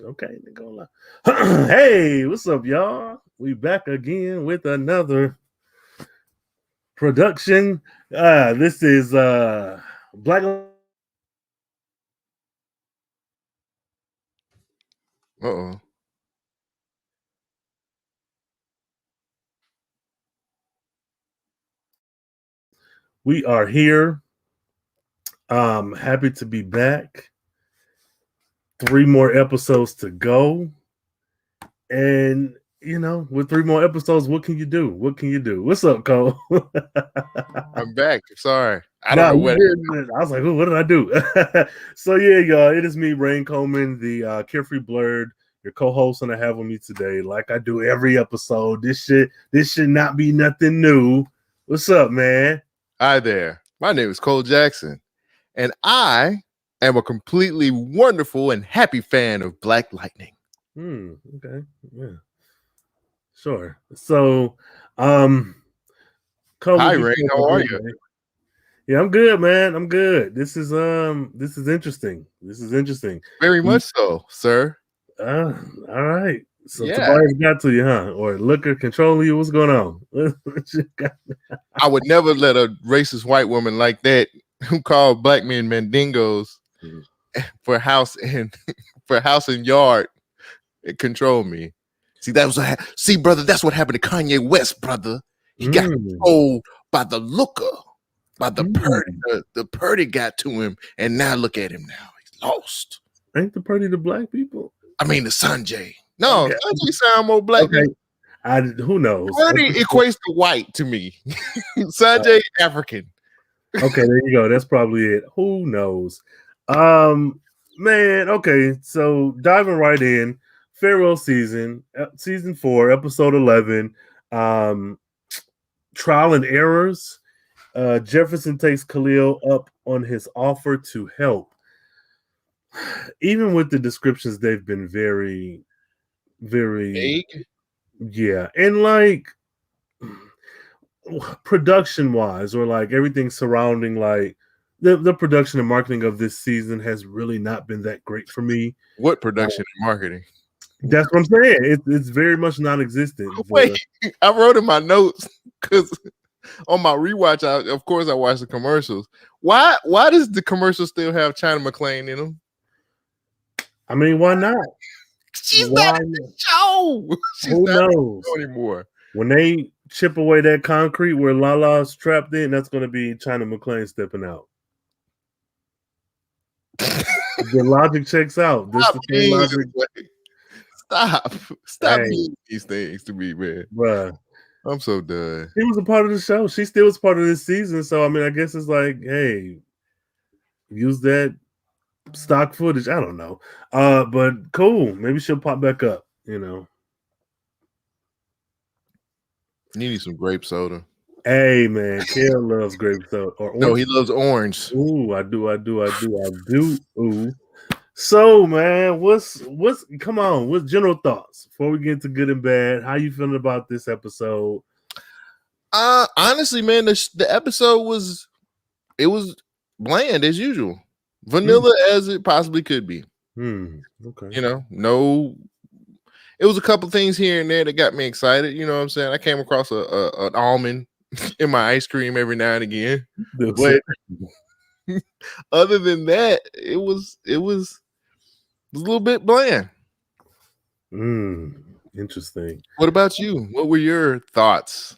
Okay, go hey, what's up, y'all? We back again with another production. This is Black. Uh-oh. We are here. Happy to be back. 3 more episodes to go. And with 3 more episodes, what can you do? What can you do? What's up, Cole? I'm back. Sorry. I don't know what. I was like, what did I do? So yeah, y'all, it is me, Rhayne Coleman, the Carefree Blurred, your co-host, and I have with me today, like I do every episode. This should not be nothing new. What's up, man? Hi there. My name is Cole Jackson, and I am a completely wonderful and happy fan of Black Lightning. Okay. Yeah. Sure. So, Cole, hi, Ray. How are you? Man? Yeah, I'm good, man. I'm good. This is interesting. Very much so, sir. All right. So yeah. Tobias got to you, huh? Or liquor controlling you? What's going on? I would never let a racist white woman like that, who called black men mandingos, for house and yard, control me. See, that was brother. That's what happened to Kanye West, brother. He got controlled by the looker, by the purdy. The purdy got to him, and now look at him now. He's lost. Ain't the purdy the black people? I mean, the Sanjay. No, okay. Sanjay sound more black. Okay. Who knows? Purdy equates to white to me. Sanjay African. Okay, there you go. That's probably it. Who knows? Man. Okay, so diving right in. Farewell season 4, episode 11. Trial and errors. Jefferson takes Khalil up on his offer to help. Even with the descriptions, they've been very, very vague. Yeah, and like production wise, or like everything surrounding like the production and marketing of this season has really not been that great for me. What production and marketing? That's what I'm saying. It's very much non-existent. Wait, I wrote in my notes because on my rewatch, of course I watched the commercials. Why does the commercial still have China McClain in them? I mean, why not? She's not in the show. She's Who not knows anymore. When they chip away that concrete where Lala's trapped in, that's going to be China McClain stepping out. The logic checks out. This the same logic. Stop meaning these things to me, man. Bruh. I'm so done. She was a part of the show. She still was part of this season. So, I mean, I guess it's like, hey, use that stock footage. I don't know. But cool. Maybe she'll pop back up, You need some grape soda. Hey, man. Kale loves grape soda. No, he loves orange. Ooh, I do. Ooh. So, man, what's come on, what's general thoughts before we get into good and bad? How you feeling about this episode? Honestly, man, the episode was bland as usual. Vanilla as it possibly could be. Okay. No, it was a couple things here and there that got me excited. You know what I'm saying? I came across an almond in my ice cream every now and again. But other than that, it was a little bit bland. Interesting. What about you? What were your thoughts?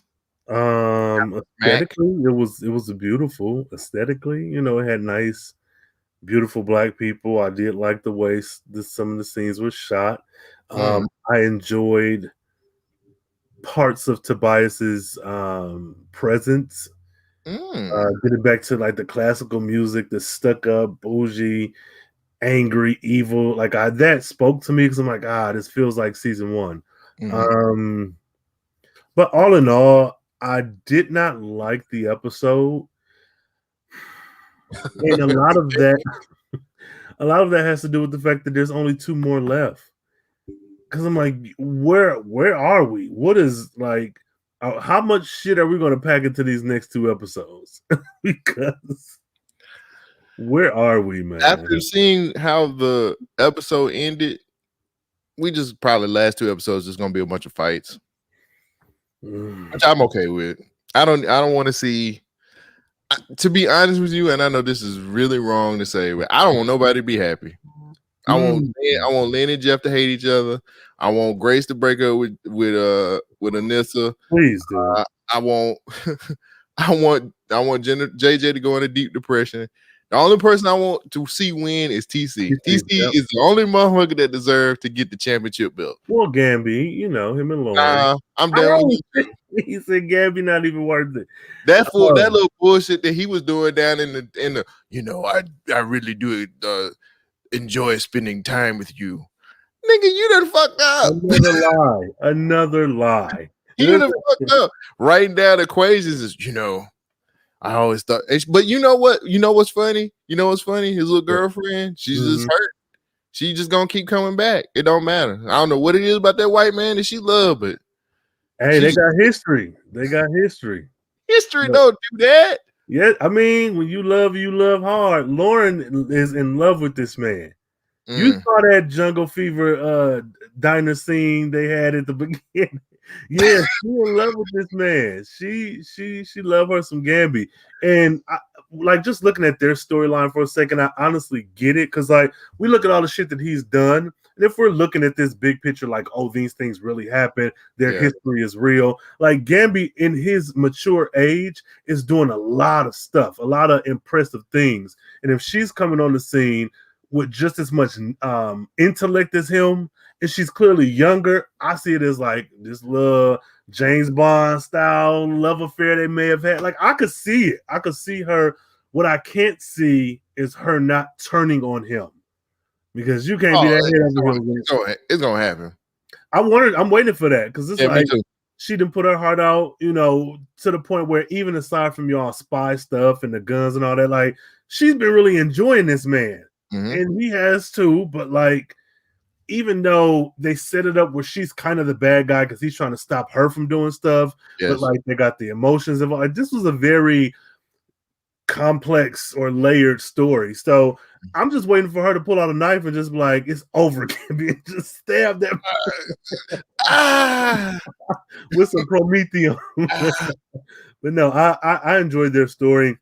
Aesthetically, it was beautiful. Aesthetically, it had nice, beautiful black people. I did like the way some of the scenes were shot. I enjoyed parts of Tobias's presence. Getting back to like the classical music, the stuck up, bougie, angry, evil, like that spoke to me because I'm like, this feels like season 1. But all in all, I did not like the episode, and a lot of that has to do with the fact that there's only 2 more left. Because I'm like, where are we? What is like? How much shit are we going to pack into these next 2 episodes? Because where are we, man? After seeing how the episode ended, we just probably last 2 episodes just gonna be a bunch of fights, which I'm okay with. I don't want to see. To be honest with you, and I know this is really wrong to say, but I don't want nobody to be happy. I want Lynn and Jeff to hate each other. I want Grace to break up with Anissa. Please do. I want JJ to go into deep depression. The only person I want to see win is TC. TC is the only motherfucker that deserves to get the championship belt. Well, Gamby, him and Lauren. Nah, I'm down with you. He said Gamby not even worth it. That little bullshit that he was doing down in the I really do enjoy spending time with you. Nigga, you done fucked up. Another lie. You done fucked up. Writing down equations is, I always thought, but you know what? You know what's funny? His little girlfriend, she's just hurt. She just gonna keep coming back. It don't matter. I don't know what it is about that white man that she love, but hey, they got history. History don't do that. Yeah, I mean, when you love hard. Lauren is in love with this man. You saw that Jungle Fever diner scene they had at the beginning. Yeah, she in love with this man. She love her some Gamby. And just looking at their storyline for a second, I honestly get it, because we look at all the shit that he's done, and if we're looking at this big picture, these things really happen, their history is real. Gamby in his mature age is doing a lot of stuff, a lot of impressive things. And if she's coming on the scene with just as much intellect as him, and she's clearly younger, I see it as this little James Bond style love affair they may have had. I could see it. I could see her. What I can't see is her not turning on him, because you can't be that. It's gonna happen. I'm waiting for that, because she didn't put her heart out, to the point where even aside from y'all spy stuff and the guns and all that, she's been really enjoying this man. And he has too, but even though they set it up where she's kind of the bad guy because he's trying to stop her from doing stuff, but they got the emotions involved. This was a very complex or layered story. So I'm just waiting for her to pull out a knife and just be like, it's over, just stab that with some Prometheum. But no, I enjoyed their story.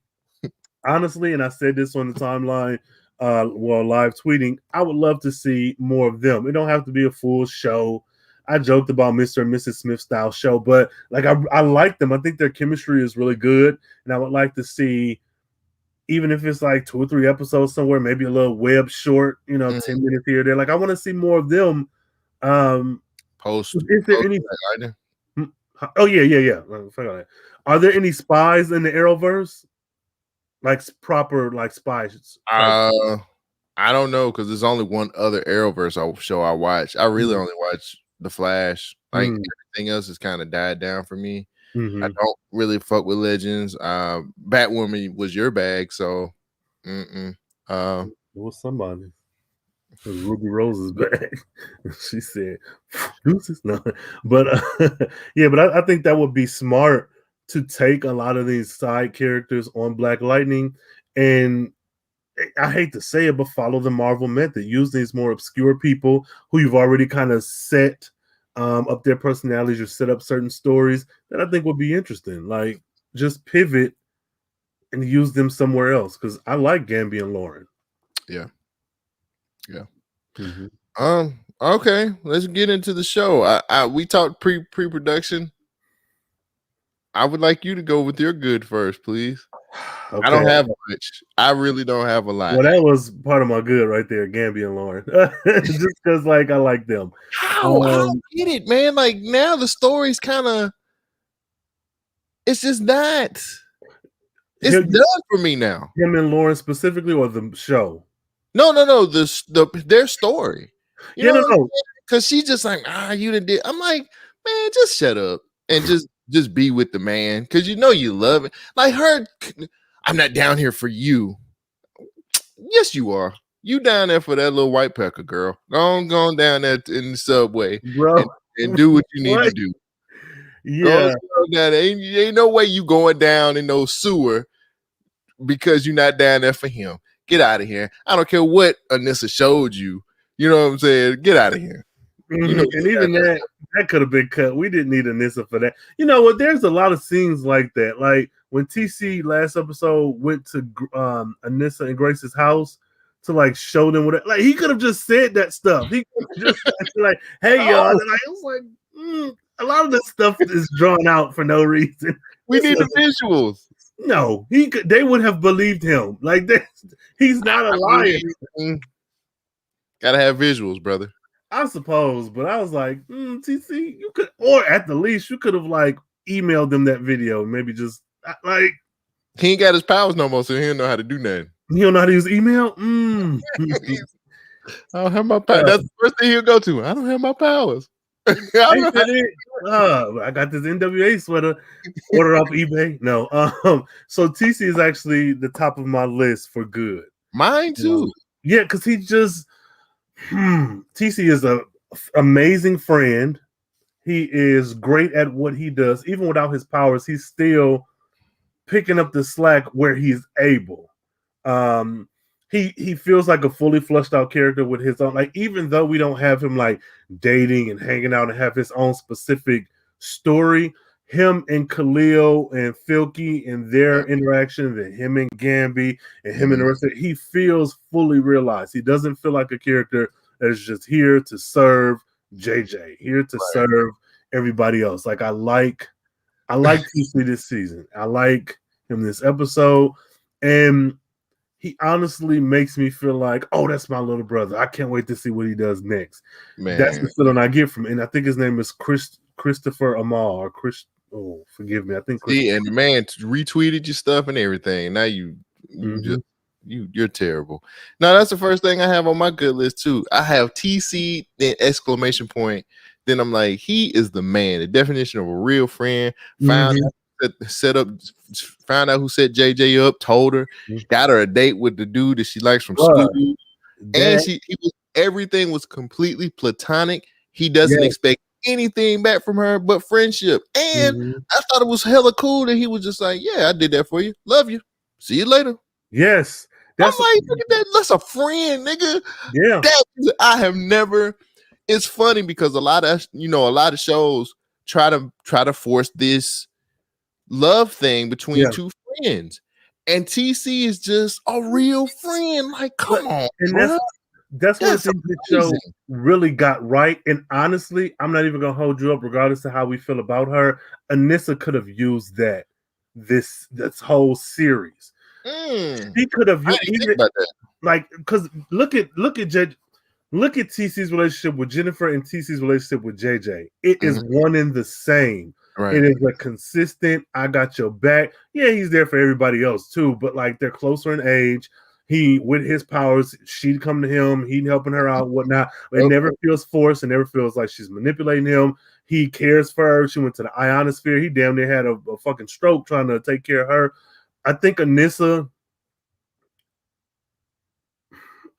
Honestly, and I said this on the timeline, live tweeting, I would love to see more of them. It don't have to be a full show. I joked about Mr. and Mrs. Smith style show, but I like them. I think their chemistry is really good, and I would like to see, even if it's 2 or 3 episodes somewhere, maybe a little web short, 10 minutes here or there. I want to see more of them. Is there any? Oh yeah. Are there any spies in the Arrowverse? Proper spies. I don't know, because there's only one other Arrowverse show I watch. I really only watch The Flash. Everything else has kind of died down for me. I don't really fuck with Legends. Batwoman was your bag, so it was somebody. It was Ruby Rose's bag. She said, "Deuces." No, but but I think that would be smart, to take a lot of these side characters on Black Lightning, and I hate to say it, but follow the Marvel method. Use these more obscure people who you've already kind of set up their personalities, or set up certain stories that I think would be interesting. Just pivot and use them somewhere else, because I like Gamby and Lauren. Yeah. Okay, let's get into the show. We talked pre-production. I would like you to go with your good first, please. Okay. I don't have much. I really don't have a lot. Well, that was part of my good right there, Gamby and Lauren. Just because, I like them. How? I don't get it, man. Now the story's kind of, it's just not. It's done for me now. Him and Lauren specifically, or the show? No. Their story. You know, because she's just you did. I'm like, man, just shut up and just be with the man, because you love it. Her, I'm not down here for you. Yes, you are. You down there for that little white pecker girl. Go down there in the subway, bro, and do what you need to do. Yeah, ain't no way you going down in no sewer because you're not down there for him. Get out of here. I don't care what Anissa showed you. You know what I'm saying? Get out of here. You know, and even that could have been cut. We didn't need Anissa for that. You know what? There's a lot of scenes like that. Like when TC last episode went to Anissa and Grace's house to like show them what. Like he could have just said that stuff. He could have just like, "Hey y'all," and like, it was like a lot of this stuff is drawn out for no reason. We need the visuals. No, they would have believed him. Like he's not a liar. Gotta have visuals, brother. I suppose, but I was like, TC, you could, or at the least, you could have like emailed them that video. Maybe just like he ain't got his powers no more, so he don't know how to do nothing. He don't know how to use email. I don't have my powers. That's the first thing he'll go to. I don't have my powers. I got this NWA sweater. Order off eBay. No. So TC is actually the top of my list for good. Mine too. Yeah, because he just TC is an amazing friend. He is great at what he does. Even without his powers, he's still picking up the slack where he's able. He feels like a fully fleshed out character with his own, like, even though we don't have him like dating and hanging out and have his own specific story, him and Khalil and Filky and their interaction, and him and Gamby and him and the rest of it, he feels fully realized. He doesn't feel like a character that is just here to serve JJ, here to serve everybody else. Like I like TC this season. I like him this episode, and he honestly makes me feel like, oh, that's my little brother. I can't wait to see what he does next. Man. That's the feeling I get from him. And I think his name is Christopher Amal or Chris. Oh, forgive me. I think. And the man retweeted your stuff and everything. Now you're terrible. Now that's the first thing I have on my good list too. I have TC then exclamation point. Then I'm like, he is the man. The definition of a real friend. Found out who set JJ up, told her, got her a date with the dude that she likes from school, and everything was completely platonic. He doesn't expect anything back from her but friendship, and I thought it was hella cool that he was just like, yeah, I did that for you, love you, see you later. Yes, I'm like, look at that, that's a friend, nigga. Yeah, I have never. It's funny because a lot of shows try to force this love thing between two friends, and TC is just a real friend. Like, come on, and that's what this show really got right. And honestly, I'm not even gonna hold you up, regardless of how we feel about her. Anissa could have used that this whole series. He could have used like, because look at TC's relationship with Jennifer and TC's relationship with JJ. It is one and the same. Right. It is a consistent, I got your back. Yeah, he's there for everybody else too, but like they're closer in age. He, with his powers, she'd come to him, he'd helping her out, whatnot. It never feels forced, and never feels like she's manipulating him. He cares for her. She went to the ionosphere. He damn near had a fucking stroke trying to take care of her. I think Anissa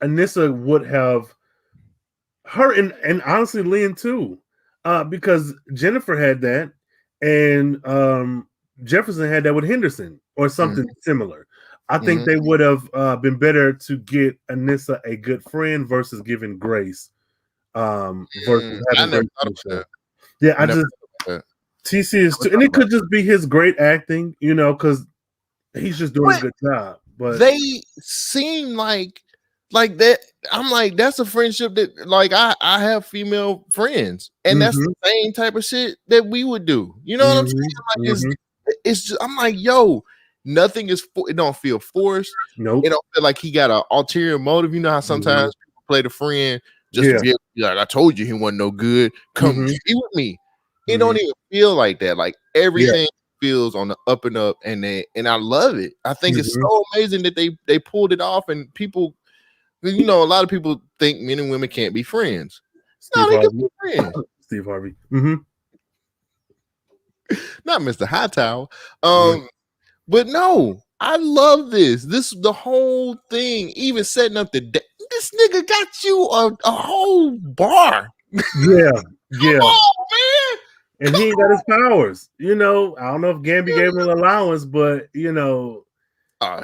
would have her, and honestly Lynn too, because Jennifer had that, and Jefferson had that with Henderson or something similar. I think they would have been better to get Anissa a good friend versus giving Grace versus having Grace on the show. Yeah, TC is too, and it could just be his great acting, because he's just doing a good job. But they seem like that. I'm like, that's a friendship that, like, I have female friends, and that's the same type of shit that we would do. You know what I'm saying? Like, it's just, I'm like, yo, nothing is. It don't feel forced. Nope. It don't feel like he got an ulterior motive. You know how sometimes people play the friend just to be like, I told you he wasn't no good. Come be with me. It don't even feel like that. Like, everything feels on the up and up, and I love it. I think it's so amazing that they pulled it off, and people. A lot of people think men and women can't be friends. No, they can be friends. Steve Harvey. Not Mr. Hightower. But no, I love this. This, the whole thing, even setting up this nigga got you a whole bar. Yeah. Come on, man. And he ain't got his powers. I don't know if Gamby gave him an allowance, but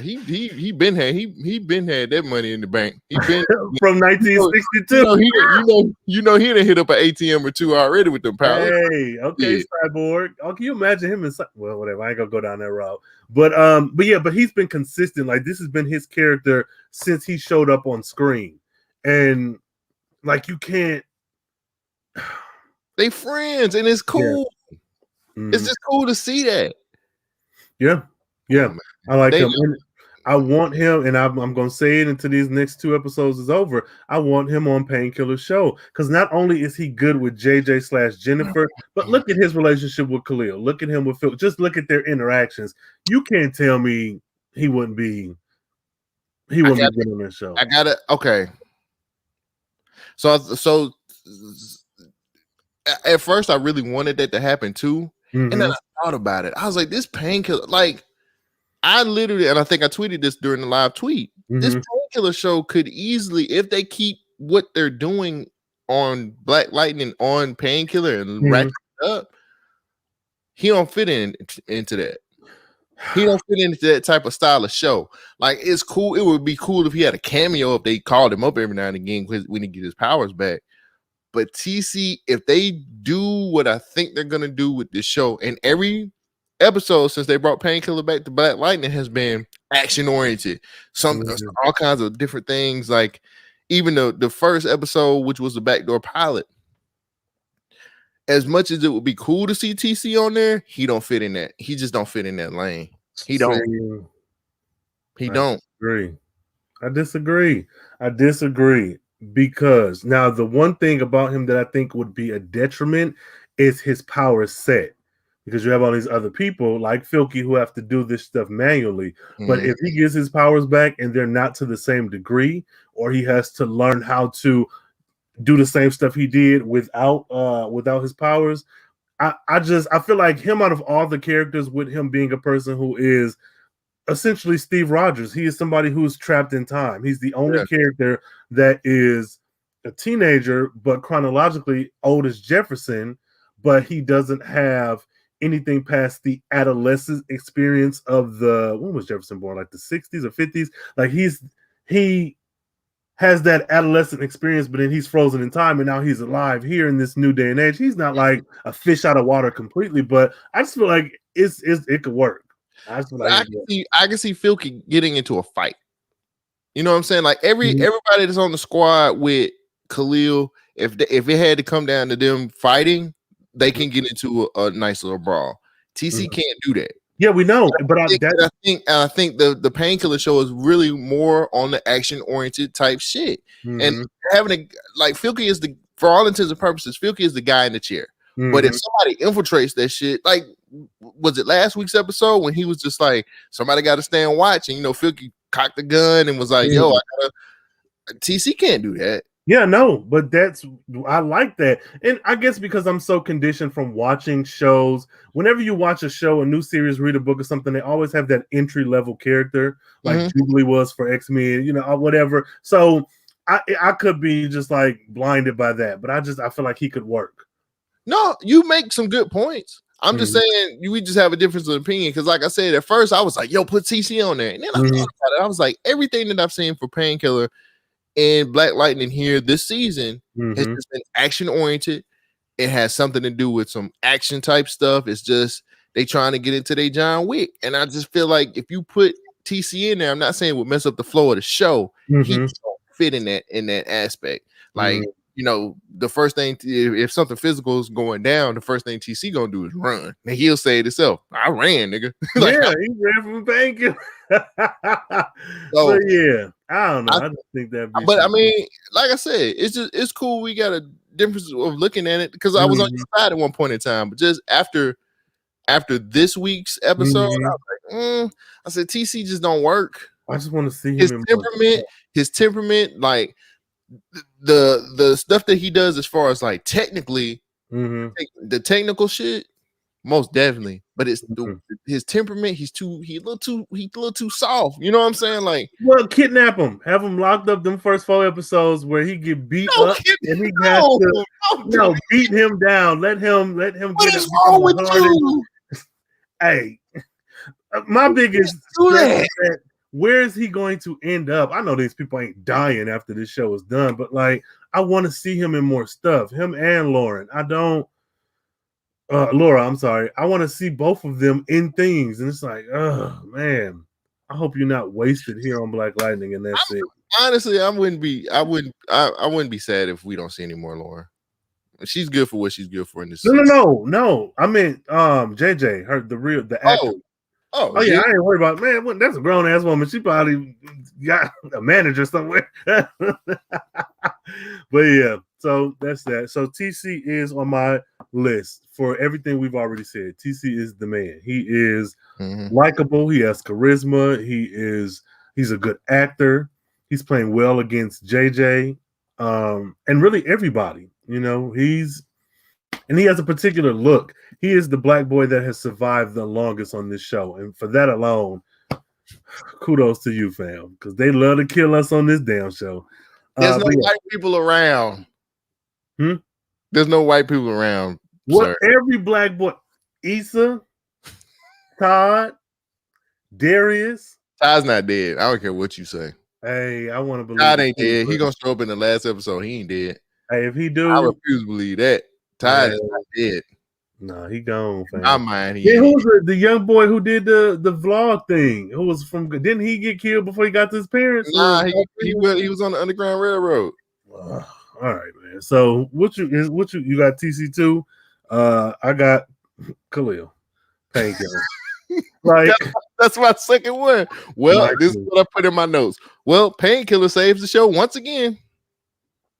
He been had that money in the bank. He been from 1962. You know he done hit up an ATM or two already with them powers. Hey, okay, Cyborg. Oh, can you imagine him? Well, whatever. I ain't gonna go down that route. But yeah, but he's been consistent. Like this has been his character since he showed up on screen, and like you can't. They friends, and it's cool. Yeah. Mm-hmm. It's just cool to see that. Yeah. I like him. And I want him, and I'm going to say it until these next 2 episodes is over. I want him on Painkiller's show because not only is he good with JJ/Jennifer, but look at his relationship with Khalil. Look at him with Phil. Just look at their interactions. You can't tell me he wouldn't be good on that show. I got it. Okay. So at first I really wanted that to happen too. Mm-hmm. And then I thought about it. I was like, this Painkiller, like I literally, and I think I tweeted this during the live tweet. Mm-hmm. This Painkiller show could easily, if they keep what they're doing on Black Lightning on Painkiller and ratchet it up, he don't fit into that. He don't fit into that type of style of show. Like it's cool. It would be cool if he had a cameo if they called him up every now and again when he get his powers back. But TC, if they do what I think they're gonna do with this show, and every episode since they brought Painkiller back to Black Lightning has been action oriented, all kinds of different things. Like even the first episode, which was the backdoor pilot, as much as it would be cool to see TC on there, he don't fit in that. He just don't fit in that lane. He don't. I disagree. Because now the one thing about him that I think would be a detriment is his power set. Because you have all these other people like Filky who have to do this stuff manually. Mm-hmm. But if he gets his powers back and they're not to the same degree, or he has to learn how to do the same stuff he did without his powers, I feel like him out of all the characters, with him being a person who is essentially Steve Rogers, he is somebody who's trapped in time. He's the only character that is a teenager, but chronologically old as Jefferson, but he doesn't have anything past the adolescent experience of when was Jefferson born? Like the 60s or 50s? Like he has that adolescent experience, but then he's frozen in time, and now he's alive here in this new day and age. He's not like a fish out of water completely, but I just feel like it could work. I can see Filky getting into a fight. You know what I'm saying? Like everybody that's on the squad with Khalil, if it had to come down to them fighting, they can get into a nice little brawl. TC can't do that. Yeah, we know. But I think the Painkiller show is really more on the action oriented type shit. Mm-hmm. And having Filky is for all intents and purposes, Filky is the guy in the chair. Mm-hmm. But if somebody infiltrates that shit, like was it last week's episode when he was just like, somebody got to stand watch, and Filky cocked the gun and was like, yo, TC can't do that. Yeah, no, but I like that. And I guess because I'm so conditioned from watching shows, whenever you watch a show, a new series, read a book or something, they always have that entry level character, like Jubilee was for X-Men, or whatever. So I could be just like blinded by that, but I feel like he could work. No, you make some good points. I'm just saying we just have a difference of opinion because, like I said, at first I was like, "Yo, put TC on there," and then I thought about it. I was like, everything that I've seen for Painkiller and Black Lightning here this season has just been action oriented. It has something to do with some action type stuff. It's just they trying to get into their John Wick, and I just feel like if you put TC in there, I'm not saying it would mess up the flow of the show. He just don't fit in that aspect. Like. The first thing, if something physical is going down, the first thing TC gonna do is run. And he'll say it himself. I ran, nigga. He ran from Painkiller. So yeah, I don't know. I just think that. But I mean, like I said, it's cool. We got a difference of looking at it because I was on your side at one point in time, but just after this week's episode, I was like, I said TC just don't work. I just want to see him. His temperament, like. The stuff that he does as far as like technically the technical shit, most definitely, but it's his temperament. He's a little too soft. You know what I'm saying? Like, well, kidnap him, have him locked up. Them first 4 episodes where he get beat up and he has to beat him down. Let him. What is wrong with you? Hey, my biggest where is he going to end up? I know these people ain't dying after this show is done, but like, I want to see him in more stuff. Him and Lauren. Laura, I'm sorry. I want to see both of them in things. And it's like, oh man, I hope you're not wasted here on Black Lightning and that's it. Honestly, I wouldn't be sad if we don't see any more Lauren. She's good for what she's good for in this season. No. I meant JJ, the actor. Oh yeah, I ain't worried about man. That's a grown ass woman. She probably got a manager somewhere. But yeah, so that's that. So TC is on my list for everything we've already said. TC is the man. He is likable. He has charisma. He's a good actor. He's playing well against JJ, and really everybody. You know, he has a particular look. He is the black boy that has survived the longest on this show. And for that alone, kudos to you, fam. Because they love to kill us on this damn show. There's no white people around. There's no white people around. What every black boy, Issa, Todd, Darius. Todd's not dead. I don't care what you say. Hey, I want to believe Todd ain't dead. He gonna show up in the last episode. He ain't dead. Hey, if he do, I refuse to believe that. Todd is not dead. No, he gone, fam. My mind. Who's the young boy who did the vlog thing? Who was from? Didn't he get killed before he got to his parents? Nah, he was on the Underground Railroad. All right, man. So what you got TC2? I got Khalil. Painkiller. Like that's my second one. Well, this is what I put in my notes. Well, Painkiller saves the show once again.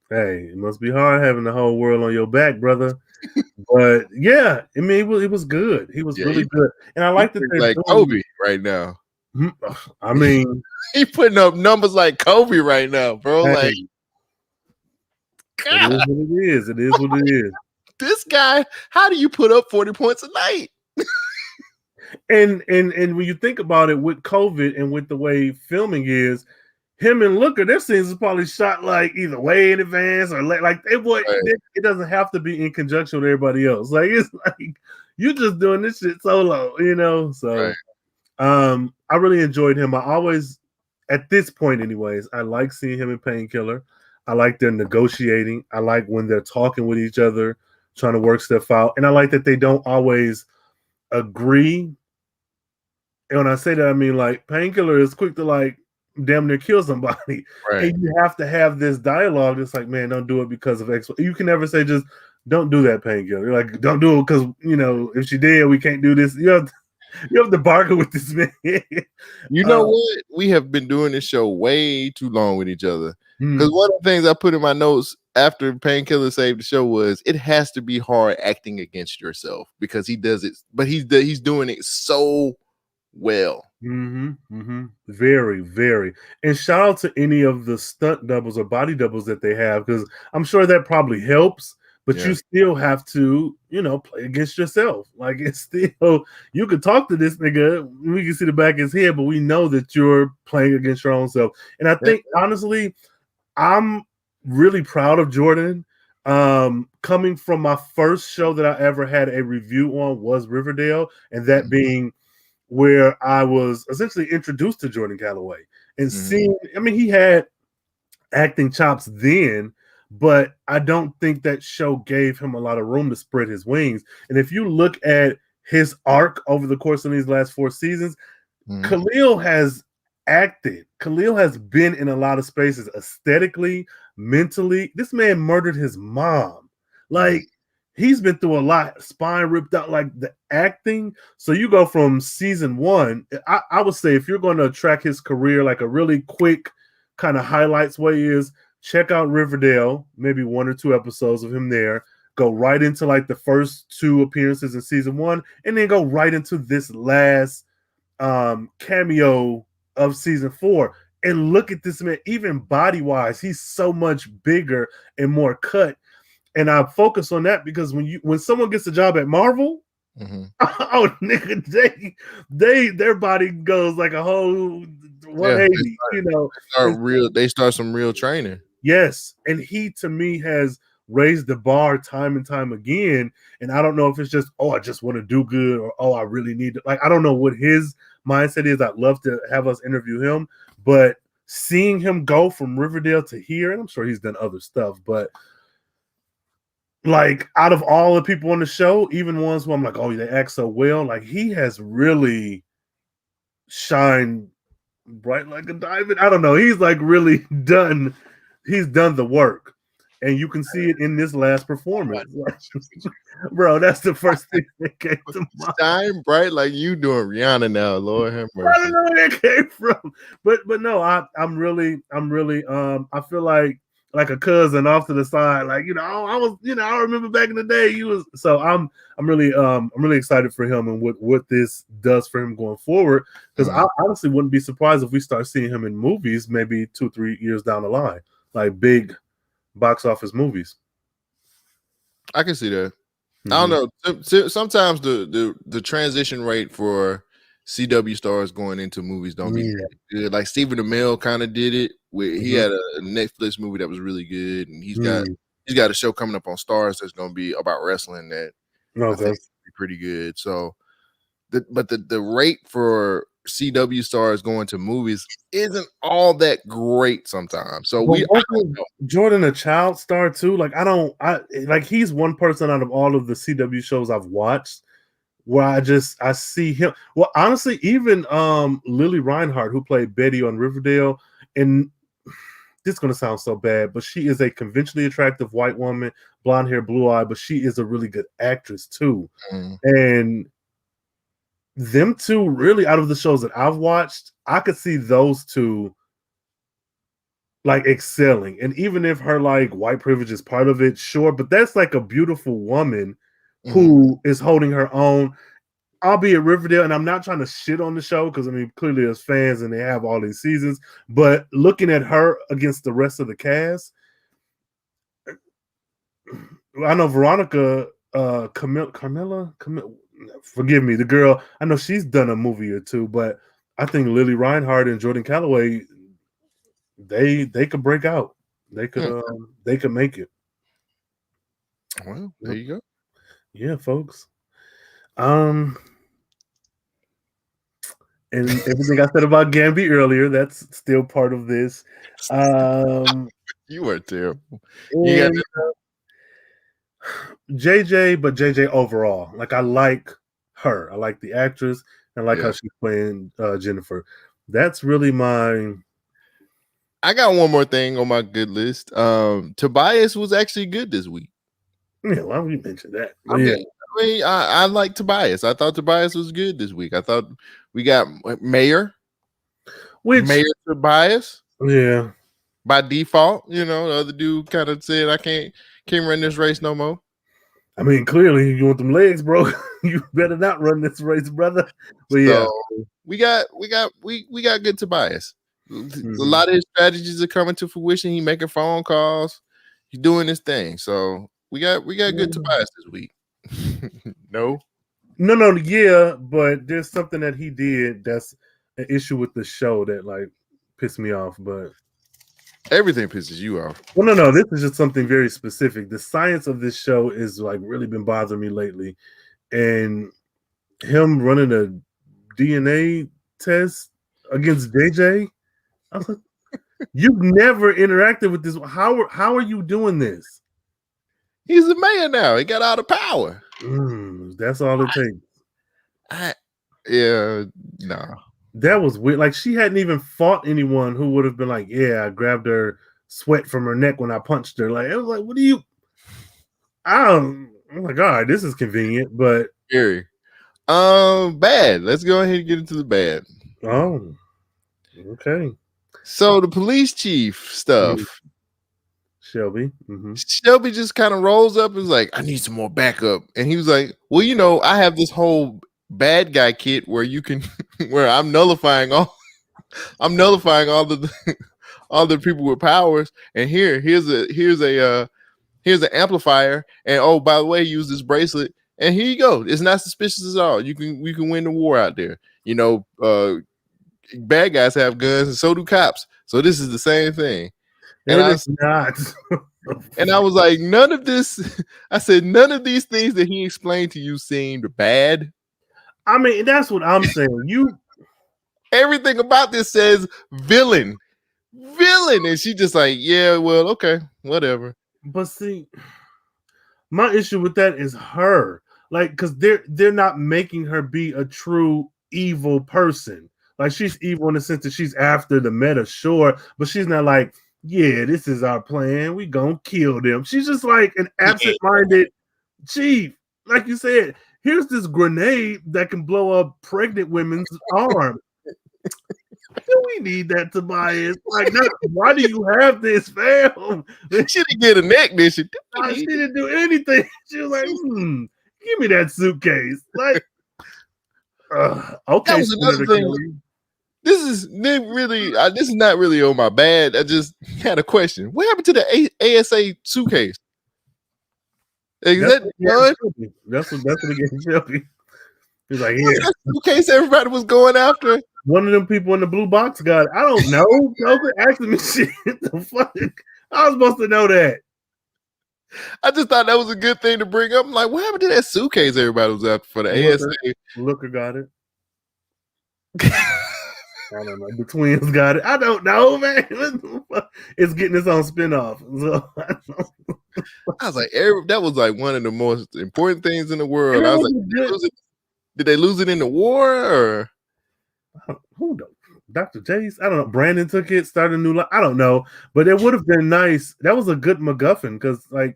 Hey, it must be hard having the whole world on your back, brother. But yeah, I mean, it was good. He was really good, and I like that they're like Kobe right now. I mean, he putting up numbers like Kobe right now, bro. Hey, like, God. It is what it is. It is what it is. This guy, how do you put up 40 points a night? and when you think about it, with COVID and with the way filming is, him and Looker, their scenes is probably shot like either way in advance or like it doesn't have to be in conjunction with everybody else. Like it's like you just doing this shit solo, you know. So I really enjoyed him. I always, at this point anyways, I like seeing him in Painkiller. I like their negotiating. I like when they're talking with each other, trying to work stuff out. And I like that they don't always agree. And when I say that, I mean like Painkiller is quick to like damn near kill somebody, and you have to have this dialogue. It's like, man, don't do it because of X. You can never say just don't do that, Painkiller. Like, don't do it because if she did, we can't do this. You have to bargain with this man. You know what? We have been doing this show way too long with each other. Because one of the things I put in my notes after Painkiller saved the show was it has to be hard acting against yourself because he does it, but he's doing it so well. Very, very. And shout out to any of the stunt doubles or body doubles that they have, because I'm sure that probably helps, but you still have to, play against yourself. Like it's still, you could talk to this nigga, we can see the back of his head, but we know that you're playing against your own self. And I think honestly, I'm really proud of Jordan. Coming from my first show that I ever had a review on was Riverdale, and that being where I was essentially introduced to Jordan Calloway and seeing, I mean, he had acting chops then, but I don't think that show gave him a lot of room to spread his wings. And if you look at his arc over the course of these last 4 seasons, Khalil has acted. Khalil has been in a lot of spaces aesthetically, mentally. This man murdered his mom. Like, he's been through a lot, spine ripped out, like the acting. So you go from season 1, I would say if you're going to track his career, like a really quick kind of highlights way is check out Riverdale, maybe 1 or 2 episodes of him there, go right into like the first 2 appearances in season 1, and then go right into this last cameo of season 4. And look at this man, even body-wise, he's so much bigger and more cut. And I focus on that because when someone gets a job at Marvel, oh nigga, their body goes like a whole 180. They start some real training. Yes, and he to me has raised the bar time and time again. And I don't know if it's just I just want to do good, or I really need to. Like, I don't know what his mindset is I'd love to have us interview him, but seeing him go from Riverdale to here, and I'm sure he's done other stuff, but like out of all the people on the show, even ones who I'm like, oh, they act so well, like he has really shined bright like a diamond. I don't know. He's like really done. He's done the work, and you can see it in this last performance, bro. That's the first thing that came to mind. Shine bright like you doing Rihanna now. Lord have mercy. I don't know where that came from, but no, I'm really I feel like a cousin off to the side, like I was I remember back in the day you was, so I'm really excited for him and what this does for him going forward, because I honestly wouldn't be surprised if we start seeing him in movies maybe 2-3 years down the line, like big box office movies. I can see that. I don't know. Sometimes the transition rate for CW stars going into movies don't be good. Like Stephen Amell kind of did it. He had a Netflix movie that was really good, and he's got a show coming up on Stars that's going to be about wrestling that I think be pretty good. So, but the rate for CW stars going to movies isn't all that great sometimes. So Jordan a child star too. Like like he's one person out of all of the CW shows I've watched where I see him. Well, honestly, even Lily Reinhart, who played Betty on Riverdale, and this is going to sound so bad, but she is a conventionally attractive white woman, blonde hair, blue eye, but she is a really good actress too. And them two, really, out of the shows that I've watched, I could see those two like excelling. And even if her like white privilege is part of it, sure, but that's like a beautiful woman who is holding her own. I'll be at Riverdale, and I'm not trying to shit on the show because I mean clearly there's fans and they have all these seasons, but looking at her against the rest of the cast, I know Veronica Carmilla, forgive me, the girl, I know she's done a movie or two, but I think Lily Reinhart and Jordan Calloway, they could break out. They could make it. Well, there you go. Yeah, folks. And everything I said about Gamby earlier, that's still part of this. You were terrible. You got JJ, but JJ overall, like I like her. I like the actress, and I like how she's playing Jennifer. That's really I got one more thing on my good list. Tobias was actually good this week. Yeah, why would you mention that? I like Tobias. I thought Tobias was good this week. I thought we got Mayor Tobias. Yeah. By default, the other dude kind of said, "I can't run this race no more." I mean, clearly, you want them legs, bro. You better not run this race, brother. But so, we got good Tobias. A lot of his strategies are coming to fruition. He making phone calls. He's doing his thing. So we got good Tobias this week. No, yeah, but there's something that he did that's an issue with the show that like pissed me off. But everything pisses you off. Well, no, this is just something very specific. The science of this show is like really been bothering me lately, and him running a DNA test against JJ. I was like, you've never interacted with this. How are you doing this? He's the mayor now. He got all the power. That's all it takes. No. That was weird. Like she hadn't even fought anyone who would have been like, yeah, I grabbed her sweat from her neck when I punched her. Like, it was like, what do you? I'm like, all right, this is convenient, but scary. Bad. Let's go ahead and get into the bad. Oh, okay. So the police chief stuff. Shelby. Shelby just kind of rolls up and is like, I need some more backup. And he was like, well, I have this whole bad guy kit where you can where I'm nullifying all the people with powers. And here's an amplifier. And oh, by the way, use this bracelet. And here you go. It's not suspicious at all. We can win the war out there. Bad guys have guns and so do cops. So this is the same thing. And it's not. And I was like, none of these things that he explained to you seemed bad. I mean, that's what I'm saying. Everything about this says villain. And she just like, yeah, well, okay, whatever. But see, my issue with that is her, like, because they're not making her be a true evil person. Like, she's evil in the sense that she's after the meta, sure, but she's not like, yeah, this is our plan, we gonna kill them. She's just like an absent-minded chief. Like you said, here's this grenade that can blow up pregnant women's arm. Do we need that, Tobias? Like, why do you have this, fam? She didn't get a neck, did she? She didn't do anything. She was like, give me that suitcase. Like, okay. That was another thing. This is not really on my bad. I just had a question. What happened to the ASA suitcase? Is that done? That's what it gets Shelby. He's like, yeah. That suitcase everybody was going after. One of them people in the blue box got it. I don't know. Kelsey asking me shit. The fuck? I was supposed to know that. I just thought that was a good thing to bring up. I'm like, what happened to that suitcase everybody was after for the ASA? Looker got it. I don't know. The twins got it. I don't know, man. It's getting its own spinoff. So, I was like, that was like one of the most important things in the world. I was like, did they lose it in the war or? Who knows? Dr. Jace? I don't know. Brandon took it, started a new life. I don't know. But it would have been nice. That was a good MacGuffin because, like,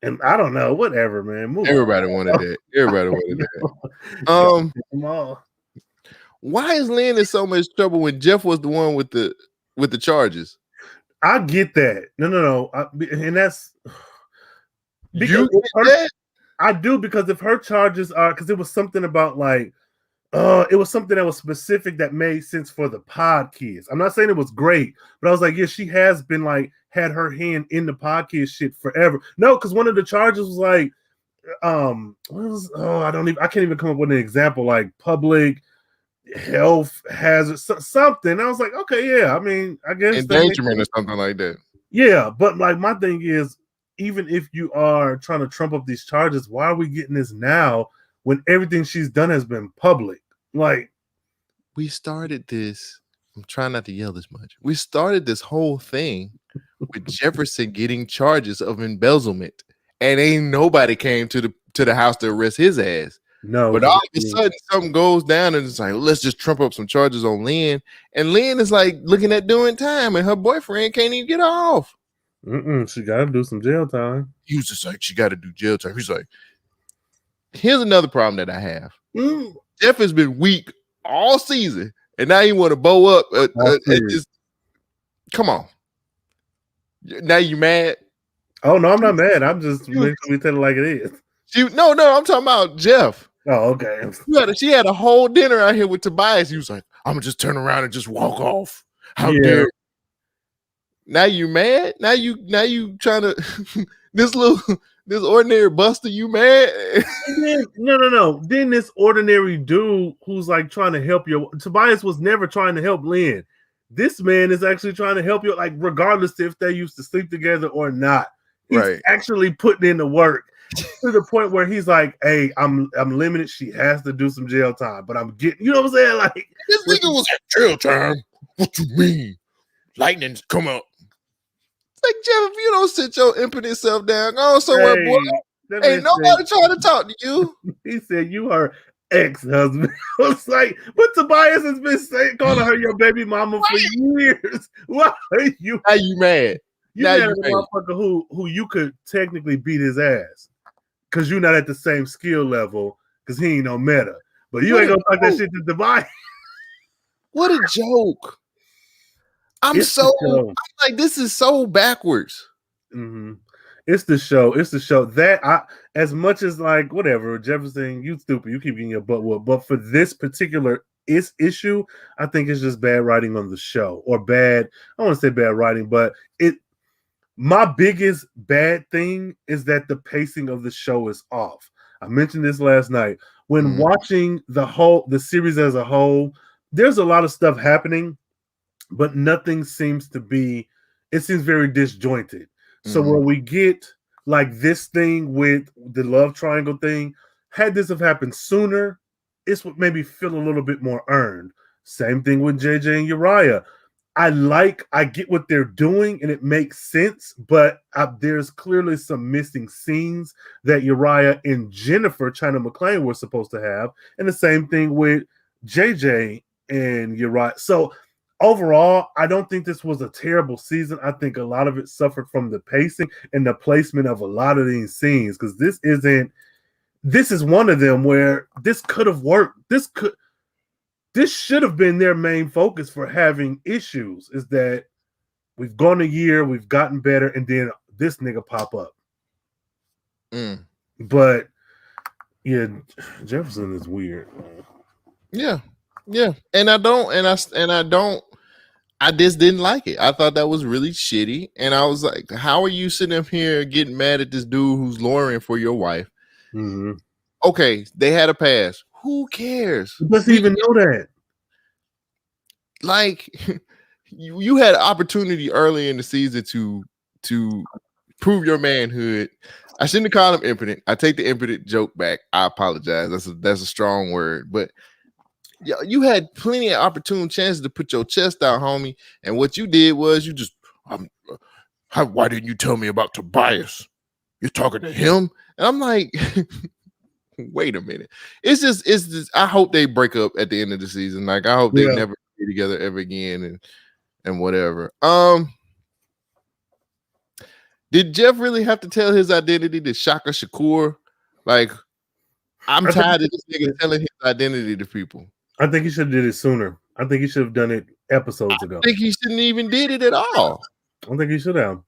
and I don't know. Whatever, man. Everybody wanted that. Everybody wanted that. Why is Lynn in so much trouble when Jeff was the one with the charges? I get that. No. And that's because that? I do, because if her charges are, because it was something about like, it was something that was specific that made sense for the pod kids. I'm not saying it was great, but I was like, yeah, she has been like had her hand in the pod kids shit forever. No, because one of the charges was like, I can't even come up with an example, like public health hazard, something. I was like, okay, yeah, I mean, I guess endangerment or something like that. Yeah, but like my thing is, even if you are trying to trump up these charges, why are we getting this now when everything she's done has been public? Like, we started this. I'm trying not to yell this much. We started this whole thing with Jefferson getting charges of embezzlement, and ain't nobody came to the house to arrest his ass. No, but all of a sudden something goes down and it's like, let's just trump up some charges on Lynn. And Lynn is like looking at doing time, and her boyfriend can't even get off. She got to do some jail time. He was just like, she got to do jail time. He's like, here's another problem that I have. Jeff has been weak all season, and now you want to bow up. Come on. Now you mad? Oh, no, I'm not mad. I'm just mentally telling it like it is. No, I'm talking about Jeff. Oh, okay. She had a whole dinner out here with Tobias. He was like, I'm gonna just turn around and just walk off. How dare you? Now you mad? Now you trying to this ordinary buster, you mad? No. Then this ordinary dude who's like trying to help you. Tobias was never trying to help Lynn. This man is actually trying to help you, like regardless if they used to sleep together or not. He's actually putting in the work. To the point where he's like, hey, I'm limited. She has to do some jail time, but I'm getting, you know what I'm saying? Like, this nigga was at jail time. What you mean? Lightning's come up. It's like, Jeff, if you don't sit your impotent self down, go somewhere, boy. Ain't nobody trying to talk to you. He said, you are ex-husband. I was like, but Tobias has been calling her your baby mama for years. Why are you? Now you mad? You mad at a motherfucker who you could technically beat his ass. Because you're not at the same skill level, because he ain't no meta. But you ain't gonna talk that shit to Tobias. What a joke. I'm like, this is so backwards. Mm-hmm. It's the show. That as much as like, whatever, Jefferson, you stupid, you keep getting your butt whooped. But for this particular issue, I think it's just bad writing on the show. Or bad, I don't want to say bad writing, but my biggest bad thing is that the pacing of the show is off. I mentioned this last night. When watching the series as a whole, there's a lot of stuff happening, but nothing seems very disjointed. So when we get like this thing with the love triangle thing, had this have happened sooner, it's what made me feel a little bit more earned. Same thing with JJ and Uriah. I get what they're doing and it makes sense, but there's clearly some missing scenes that Uriah and Jennifer China McClain were supposed to have, and the same thing with JJ and Uriah. So overall, I don't think this was a terrible season. I think a lot of it suffered from the pacing and the placement of a lot of these scenes, because this is one of them where this could have worked. This should have been their main focus for having issues, is that we've gone a year, we've gotten better, and then this nigga pop up. But yeah, Jefferson is weird. Yeah. And I just didn't like it. I thought that was really shitty. And I was like, how are you sitting up here getting mad at this dude who's lawyering for your wife? Mm-hmm. Okay, they had a pass. Who cares? Who doesn't even know that? Like, you had an opportunity early in the season to prove your manhood. I shouldn't have called him impotent. I take the impotent joke back. I apologize. That's a strong word. But you had plenty of opportune chances to put your chest out, homie. And what you did was you just, why didn't you tell me about Tobias? You're talking to him? And I'm like, wait a minute. It's just I hope they break up at the end of the season. Like, I hope they never be together ever again and whatever. Did Jeff really have to tell his identity to Shaka Shakur? Like, I'm tired of this nigga telling his identity to people. I think he should have did it sooner. I think he should have done it episodes ago. I think he shouldn't even did it at all. I don't think he should have.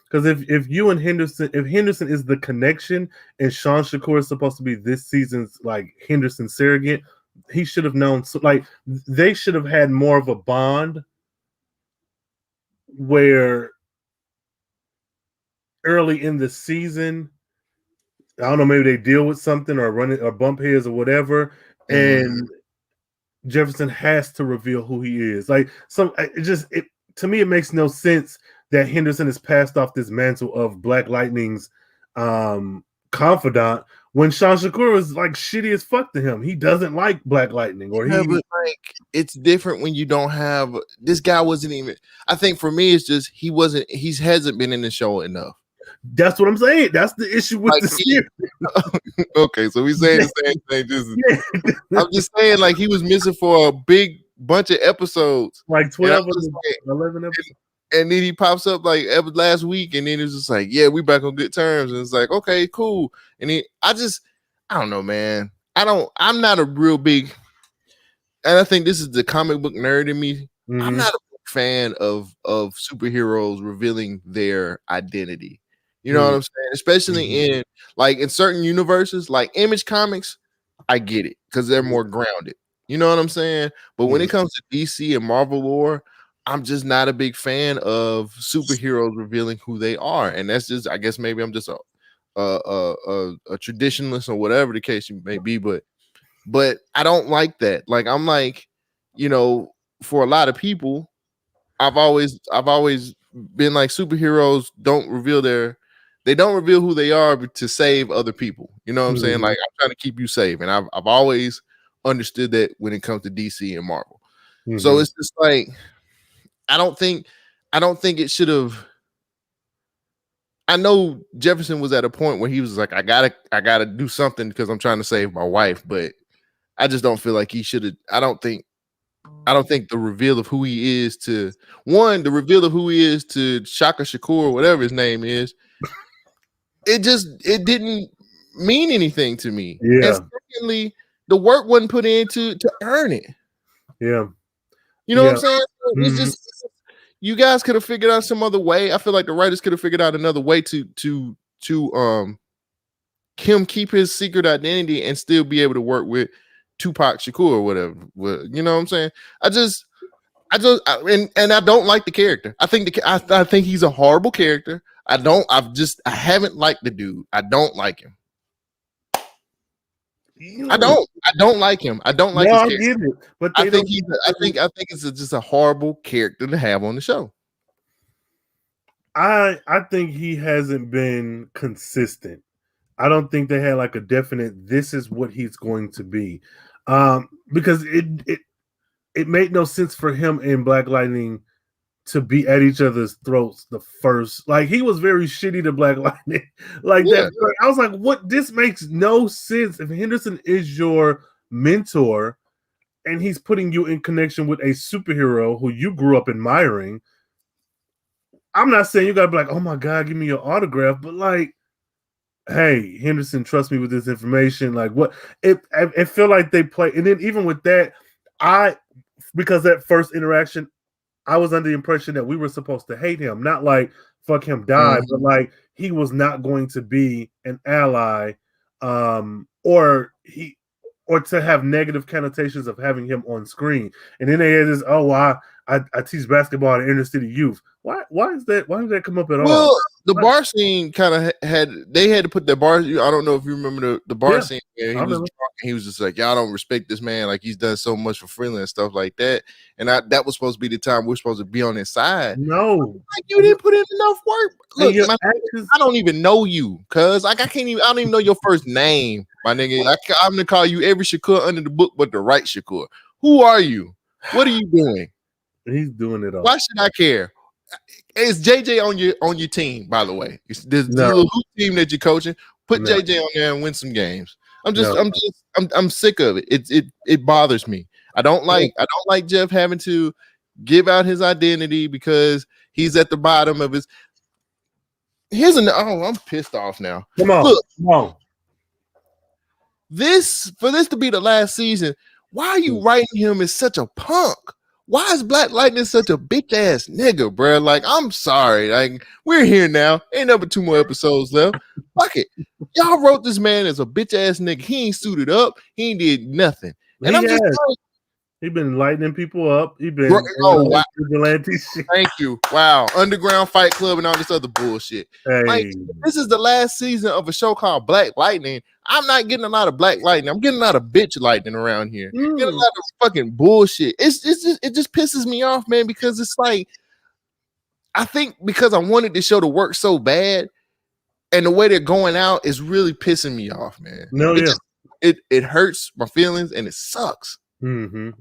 Because if you and Henderson, if Henderson is the connection and Sean Shakur is supposed to be this season's like Henderson surrogate, he should have known. So, like, they should have had more of a bond where early in the season, I don't know, maybe they deal with something or run it or bump heads or whatever, and Jefferson has to reveal who he is. Like, to me, it makes no sense that Henderson has passed off this mantle of Black Lightning's confidant when Sean Shakur is like shitty as fuck to him. He doesn't like Black Lightning, or but like, it's different when you don't have this guy. Wasn't even. I think for me, it's just he hasn't been in the show enough. That's what I'm saying. That's the issue with the series. Okay, so we saying the same thing. I'm just saying, like, he was missing for a big bunch of episodes, like 12 or 11 episodes. And then he pops up like last week, and then it's just like, yeah, we back on good terms. And it's like, okay, cool. And I don't know, man. I'm not a real big, and I think this is the comic book nerd in me. Mm-hmm. I'm not a big fan of superheroes revealing their identity. You know what I'm saying? Especially in certain universes, like Image Comics, I get it because they're more grounded. You know what I'm saying? But when it comes to DC and Marvel lore, I'm just not a big fan of superheroes revealing who they are. And that's just, I guess maybe I'm just a traditionalist or whatever the case may be, but I don't like that. Like, I'm like, for a lot of people, I've always been like, superheroes don't reveal who they are to save other people. You know what I'm saying? Like, I'm trying to keep you safe. And I've always understood that when it comes to DC and Marvel. So it's just like, I don't think it should have. I know Jefferson was at a point where he was like, I gotta do something because I'm trying to save my wife, but I just don't feel like he should have. I don't think the reveal of who he is to Shaka Shakur, whatever his name is, it didn't mean anything to me. Yeah. And secondly, the work wasn't put in to earn it. Yeah. You know what I'm saying? It's just, you guys could have figured out some other way. I feel like the writers could have figured out another way to him keep his secret identity and still be able to work with Tupac Shakur or whatever. You know what I'm saying? I don't like the character. I think he's a horrible character. I haven't liked the dude. I don't like him. I don't like him. I don't like his character. I get it, but I think it's just a horrible character to have on the show. I think he hasn't been consistent. I don't think they had like a definite, this is what he's going to be. Because it made no sense for him and Black Lightning to be at each other's throats the first. Like, he was very shitty to Black Lightning. Like that. I was like, what? This makes no sense. If Henderson is your mentor and he's putting you in connection with a superhero who you grew up admiring, I'm not saying you gotta be like, oh my God, give me your autograph, but like, hey, Henderson, trust me with this information. Like, what? It felt like they play, and then even with that, because that first interaction, I was under the impression that we were supposed to hate him, not like fuck him die, but like he was not going to be an ally, or to have negative connotations of having him on screen. And then they had this, I teach basketball to inner city youth. Why is that? Why did that come up at all? Well, the bar scene kind of had to put that bar. I don't know if you remember the bar scene where he was drunk and he was just like, y'all don't respect this man. Like, he's done so much for Freeland and stuff like that. And that was supposed to be the time we're supposed to be on his side. No, like, you didn't put in enough work. Look, I don't even know you, cuz like I don't even know your first name, my nigga. I'm gonna call you every Shakur under the book, but the right Shakur. Who are you? What are you doing? He's doing it all. Why should I care? Is JJ on your team, by the way? It's this little team that you're coaching. Put JJ on there and win some games. I'm sick of it. It bothers me. I don't like Jeff having to give out his identity because he's at the bottom of his. I'm pissed off now. Come on. For this to be the last season, why are you writing him as such a punk? Why is Black Lightning such a bitch ass nigga, bro? Like, I'm sorry. Like, we're here now. Ain't number 2 more episodes left. Fuck it. Y'all wrote this man as a bitch ass nigga. He ain't suited up. He ain't did nothing. And I'm just like, he been lightening people up. He been wow. vigilante shit. Thank you. Wow. Underground Fight Club and all this other bullshit. Hey. Like, this is the last season of a show called Black Lightning. I'm not getting a lot of Black Lightning. I'm getting a lot of bitch lightning around here. Getting a lot of fucking bullshit. It just pisses me off, man, because it's like, I think because I wanted the show to work so bad, and the way they're going out is really pissing me off, man. It hurts my feelings and it sucks. No,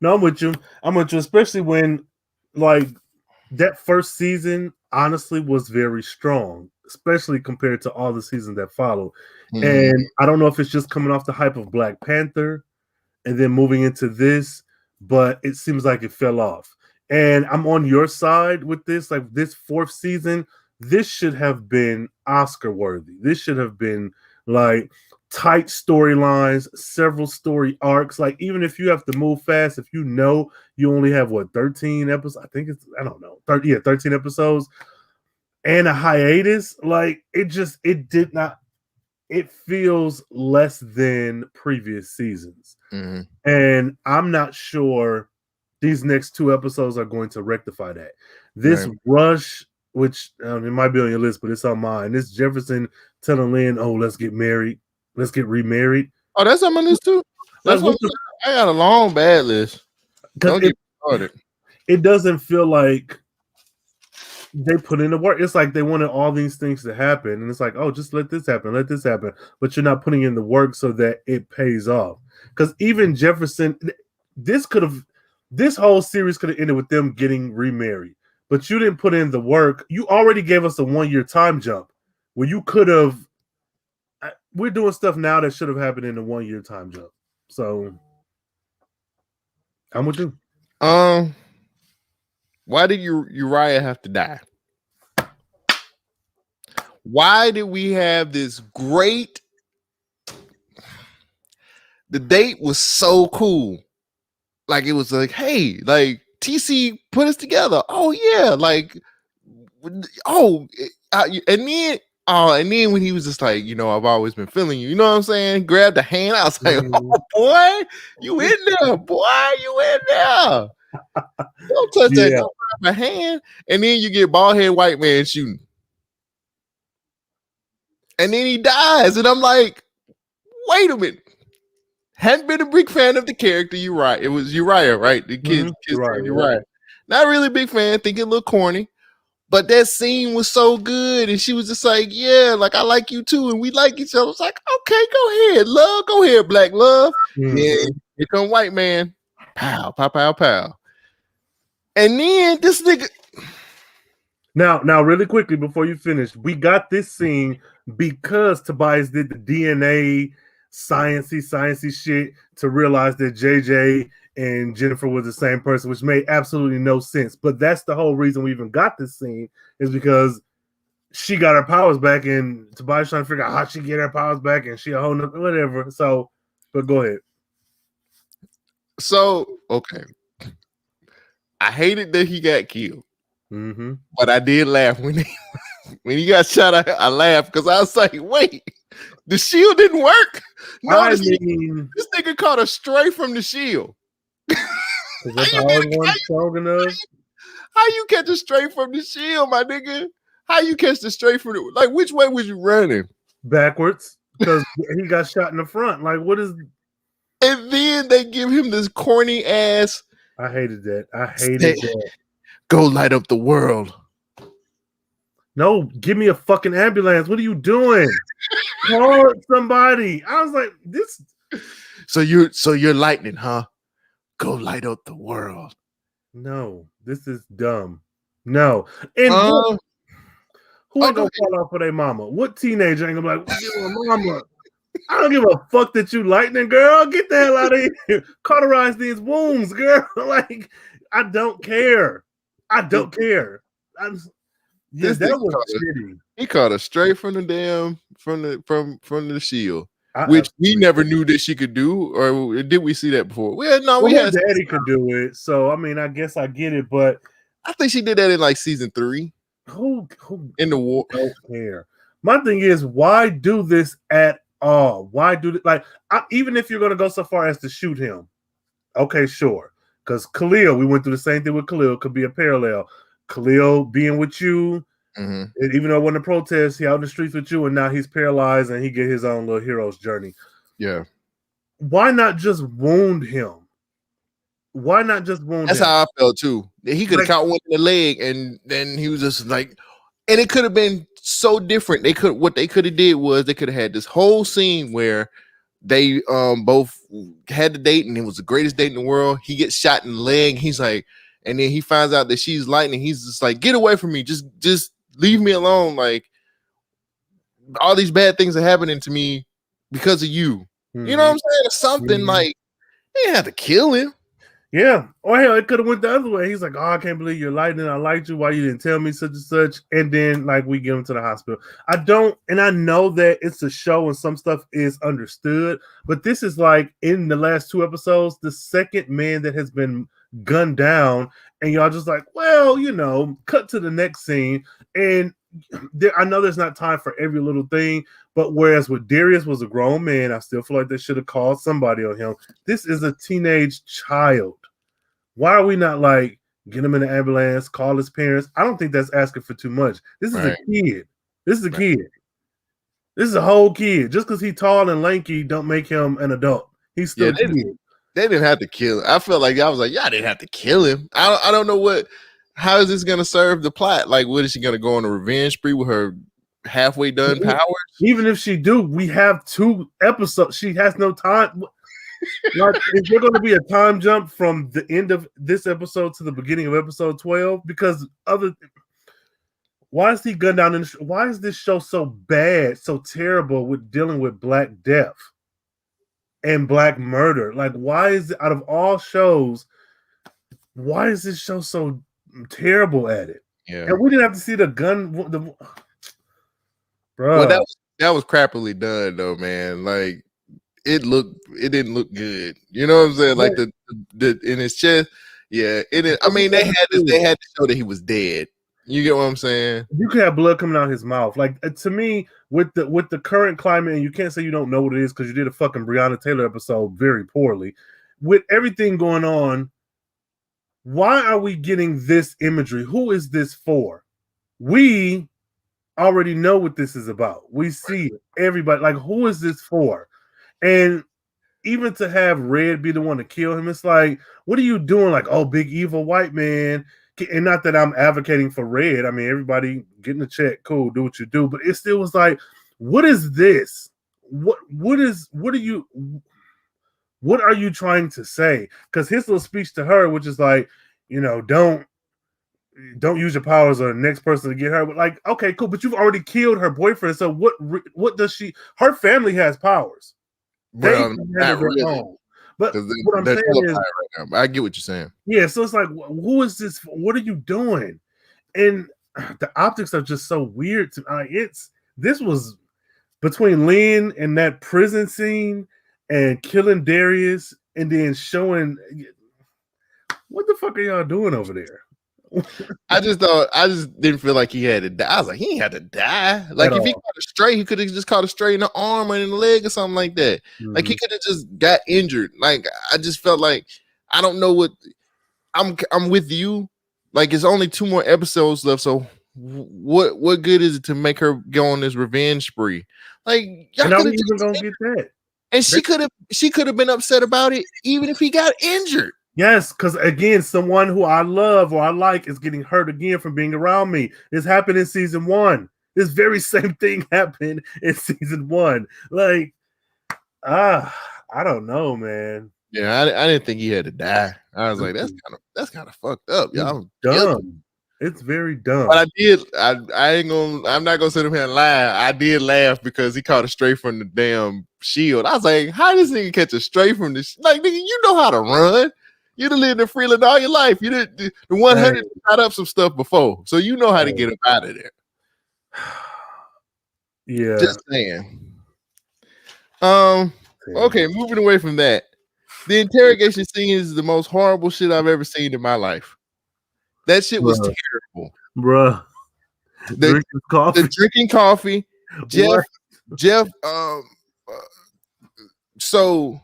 I'm with you, especially when, like, that first season honestly was very strong, especially compared to all the seasons that followed. And I don't know if it's just coming off the hype of Black Panther and then moving into this, but it seems like it fell off. And I'm on your side with this. Like, this 4th season, this should have been Oscar worthy. This should have been like tight storylines, several story arcs. Like, even if you have to move fast, if you know you only have 13 episodes, I think it's, I don't know, 13 episodes and a hiatus. Like, it feels less than previous seasons. And I'm not sure these next 2 episodes are going to rectify that. This rush, which it might be on your list, but it's on mine. This Jefferson telling Lynn, "Oh, let's get married. Let's get remarried." Oh, that's on my list too. That's what I got a long bad list. Don't get started. It doesn't feel like they put in the work. It's like they wanted all these things to happen, and it's like, oh, just let this happen, but you're not putting in the work so that it pays off. Because even Jefferson, this whole series could have ended with them getting remarried, but you didn't put in the work. You already gave us a 1-year time jump where you could have. We're doing stuff now that should have happened in a 1-year time jump. So I'm with you. Why did Uriah have to die? Why did we have this great? The date was so cool. Like, it was like, hey, like, TC put us together. Oh yeah, like, and then when he was just like, I've always been feeling you. You know what I'm saying? Grabbed the hand. I was like, oh boy, you in there, boy, you in there. Don't touch that. Don't grab my hand. And then you get bald head white man shooting. And then he dies. And I'm like, wait a minute. Hadn't been a big fan of the character Uriah. It was Uriah, right? The kid, Uriah. Not really big fan, thinking a little corny. But that scene was so good, and she was just like, "Yeah, like I like you too, and we like each other." I was like, "Okay, go ahead, love, go ahead, black love." Mm-hmm. Yeah, here come white man, pow, pow, pow, pow, and then this nigga. Now, really quickly before you finish, we got this scene because Tobias did the DNA sciencey shit to realize that JJ and Jennifer was the same person, which made absolutely no sense. But that's the whole reason we even got this scene, is because she got her powers back, and Tobias trying to figure out how she get her powers back, and she a whole nother whatever. So, but go ahead. So, okay. I hated that he got killed. Mm-hmm. But I did laugh when he got shot. I laughed because I was like, wait, the shield didn't work. No, this nigga caught a stray from the shield. Strong enough? How you catch a stray from the shield, my nigga? How you catch the stray from the, like, which way was you running? Backwards, because he got shot in the front. Like, what is? And then they give him this corny ass. I hated that. I hated that. Go light up the world. No, give me a fucking ambulance. What are you doing? Call somebody. I was like, this. So you're lightning, huh? Go light up the world. No, this is dumb. No. And who ain't gonna fall off for their mama? What teenager ain't gonna be like, mama? I don't give a fuck that you lightning, girl. Get the hell out of here. Cauterize these wounds, girl. Like, I don't care. I don't care. Yeah, that was shitty. He caught her straight from the damn from the shield, which we never knew that she could do, or did we see that before? Well, no, we had daddy could do it. So I mean, I guess I get it, but I think she did that in like season 3. Who in the war? Don't care. My thing is, why do this at all? Why do it? Like, even if you're gonna go so far as to shoot him, okay, sure. Because Khalil, we went through the same thing with Khalil. Could be a parallel. Khalil being with you, and even though it wasn't a protest, he out in the streets with you, and now he's paralyzed and he get his own little hero's journey. Yeah. Why not just wound him? Why not just wound That's him? how I felt too. He could have caught one in the leg, and then he was just like, and it could have been so different. What they could have did was they could have had this whole scene where they both had the date, and it was the greatest date in the world. He gets shot in the leg. He's like, and then he finds out that she's lightning. He's just like, get away from me. Just leave me alone. Like, all these bad things are happening to me because of you. You know what I'm saying? Or something like, they didn't have to kill him. Yeah. Or hell, it could have went the other way. He's like, oh, I can't believe you're lightning. I liked you. Why you didn't tell me such and such? And then, like, we get him to the hospital. I know that it's a show and some stuff is understood, but this is like, in the last 2 episodes, the second man that has been gunned down, and y'all just like, well, cut to the next scene. And I know there's not time for every little thing, but whereas with Darius was a grown man, I still feel like they should have called somebody on him. This is a teenage child. Why are we not like, get him in the ambulance, call his parents? I don't think that's asking for too much. This is a kid. This is a kid. This is a whole kid. Just because he's tall and lanky don't make him an adult. He's still a kid. They didn't have to kill him. I felt like I was like, yeah, they didn't have to kill him. I don't know how is this going to serve the plot? Like, what is she going to go on a revenge spree with her halfway done powers? Even if she do, we have 2 episodes. She has no time. Like, is there going to be a time jump from the end of this episode to the beginning of episode 12? Because why is he gunned down? Why is this show so bad, so terrible with dealing with Black death and Black murder? Like, why is it, out of all shows, why is this show so terrible at it? Yeah, and we didn't have to see the gun. Bro, well, that was crappily done though, man. Like, it didn't look good. You know what I'm saying? Like the in his chest. Yeah, I mean, they had to show that he was dead. You get what I'm saying? You could have blood coming out of his mouth. Like, to me, with the current climate, and you can't say you don't know what it is because you did a fucking Breonna Taylor episode very poorly. With everything going on, why are we getting this imagery? Who is this for? We already know what this is about. We see it. Everybody, like, who is this for? And even to have Red be the one to kill him, it's like, what are you doing? Like, oh, big evil white man and not that I'm advocating for red. I mean, everybody getting a check, cool, do what you do. But it still was like, what is this? What are you trying to say? Because his little speech to her, which is like, don't use your powers on the next person to get her. But like, okay, cool, but you've already killed her boyfriend. So what does she? Her family has powers. Well, not really. But what I'm saying is, right now. I get what you're saying. Yeah, so it's like, who is this? What are you doing? And the optics are just so weird. This was between Lynn and that prison scene and killing Darius, and then showing what the fuck are y'all doing over there? I just didn't feel like he had to die. I was like, he ain't had to die. Like if he caught a stray, he could have just caught a stray in the arm or in the leg or something like that. Mm-hmm. Like he could have just got injured. Like I just felt like I don't know what I'm with you. Like it's only 2 more episodes left. So what good is it to make her go on this revenge spree? Like y'all not even gonna get that. And she could have been upset about it even if he got injured. Yes, because again, someone who I love or I like is getting hurt again from being around me. This happened in season 1. This very same thing happened in season 1. Like, I don't know, man. Yeah, I didn't think he had to die. I was like, that's kind of fucked up, y'all. Dumb. It's very dumb. But I'm not gonna sit up here and lie. I did laugh because he caught a stray from the damn shield. I was like, how does he catch a stray from this? Like, nigga, you know how to run. You'd have lived in Freeland all your life. You did the 100 got up some stuff before, so you know how to get up out of there. Yeah, just saying. Okay, moving away from that. The interrogation scene is the most horrible shit I've ever seen in my life. That shit was terrible, bruh. The drinking coffee. Jeff. So.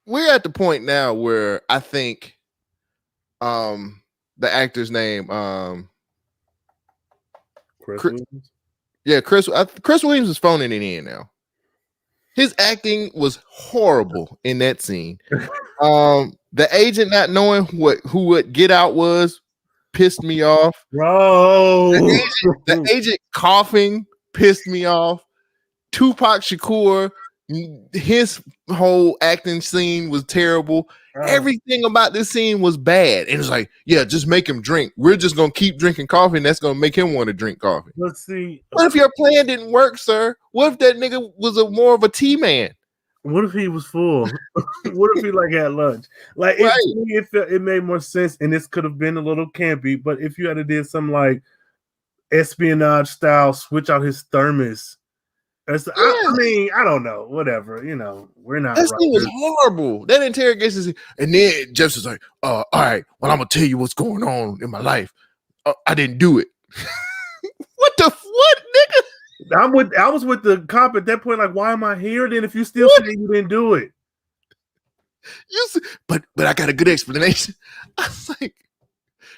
We're at the point now where I think the actor's name Chris Williams? Yeah, Chris Williams is phoning it in now. His acting was horrible in that scene. The agent not knowing who what Get Out was pissed me off. Bro. The agent coughing pissed me off. Tupac Shakur, his whole acting scene was terrible. Everything about this scene was bad. And it's like, yeah, just make him drink. We're just gonna keep drinking coffee, and that's gonna make him want to drink coffee. Let's see. What if your plan didn't work, sir? What if that nigga was more of a tea man? What if he was full? What if he had lunch? Like it made more sense, and this could have been a little campy. But if you had to did some like espionage style, switch out his thermos. I mean, I don't know. Whatever, we're not. That scene was horrible. That interrogation scene, and then Jefferson's like, all right, well, I'm gonna tell you what's going on in my life. I didn't do it. What, nigga? I was with the cop at that point. Like, why am I here? Then if you still say you didn't do it, but I got a good explanation. I was like,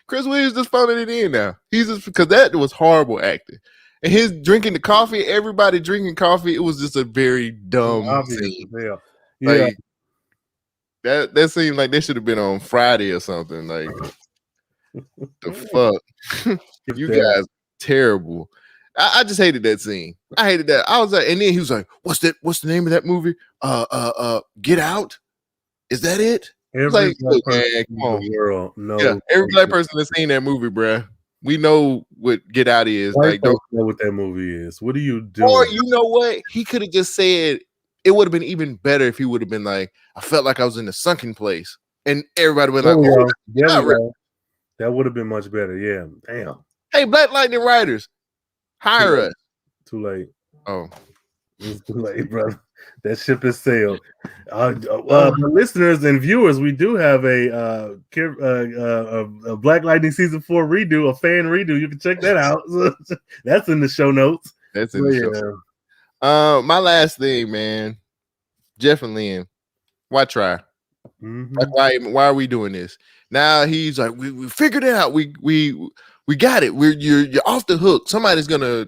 Chris Williams just phoning it in now. He's just because that was horrible acting. And his drinking the coffee, everybody drinking coffee, it was just a very dumb scene. Yeah. Like, that seemed like they should have been on Friday or something. Like, the fuck? You guys terrible. I just hated that scene. I hated that. I was like, and then he was like, what's the name of that movie? Get Out? Is that it? Every black person in the world. No. Yeah, every black person that's seen that movie, bruh. We know what Get Out is. Like, don't know what that movie is. What are you doing? Or you know what? He could have just said it would have been even better if he would have been like, I felt like I was in a sunken place. And everybody would like, that would have been much better. Yeah. Damn. Hey, Black Lightning writers, hire us. Too late. Oh. It's too late, brother. That ship has sailed. Listeners and viewers, we do have a Black Lightning season 4 redo, a fan redo. You can check that out. That's in the show notes. That's in the show. My last thing, man. Jeff and Lynn, why try? Mm-hmm. Like, why are we doing this? Now he's like, we figured it out. We got it. You're off the hook. Somebody's gonna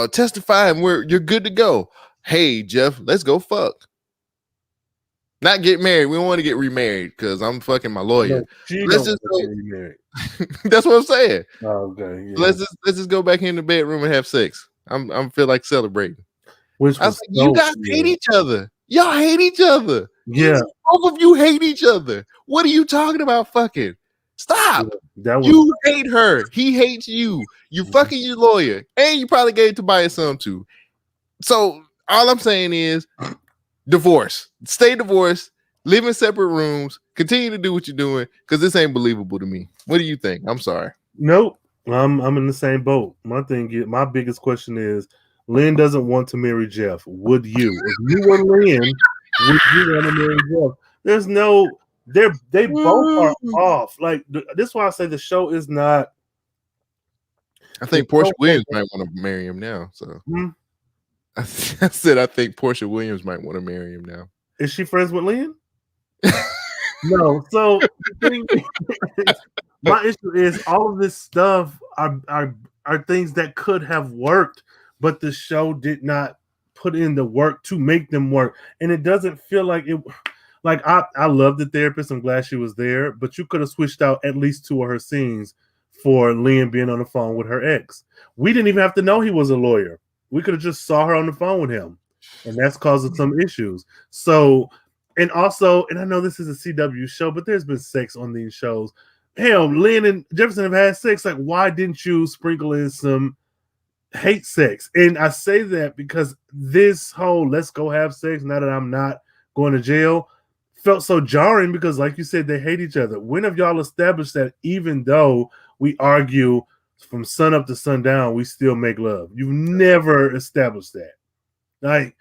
testify, and you're good to go. Hey, Jeff, let's go fuck. Not get married. We don't want to get remarried because I'm fucking my lawyer. No, she Let's don't just want to go. get remarried. That's what I'm saying. Oh, okay, yeah. Let's just go back in the bedroom and have sex. I'm feel like celebrating. Which I was was like, you guys hate each other. Y'all hate each other. Yeah, Both of you hate each other. What are you talking about? Fucking stop. yeah, that was You hate her. He hates you. You fucking your lawyer, and you probably gave Tobias some too. So all I'm saying is, divorce. Stay divorced. Live in separate rooms. Continue to do what you're doing because this ain't believable to me. What do you think? I'm sorry. nope. I'm in the same boat. My biggest question is, Lynn doesn't want to marry Jeff. Would you? If you were Lynn, would you want to marry Jeff? There's no. They both are off. Like this is why I say the show is not. I think Portia Williams might want to marry him now. So I said I think Portia Williams might want to marry him now. Is she friends with Lynn? No. So my issue is all of this stuff are things that could have worked, but the show did not put in the work to make them work, and it doesn't feel like it. Like I love the therapist. I'm glad she was there, but you could have switched out at least 2 of her scenes for Lynn being on the phone with her ex. We didn't even have to know he was a lawyer. We could have just saw her on the phone with him, and that's causing some issues. So, and also, and I know this is a CW show, but there's been sex on these shows. Hell, Lynn and Jefferson have had sex. Like, why didn't you sprinkle in some hate sex? And I say that because this whole let's go have sex now that I'm not going to jail felt so jarring because, like you said, they hate each other. When have y'all established that even though we argue from sun up to sundown, we still make love? You've never established that. Like,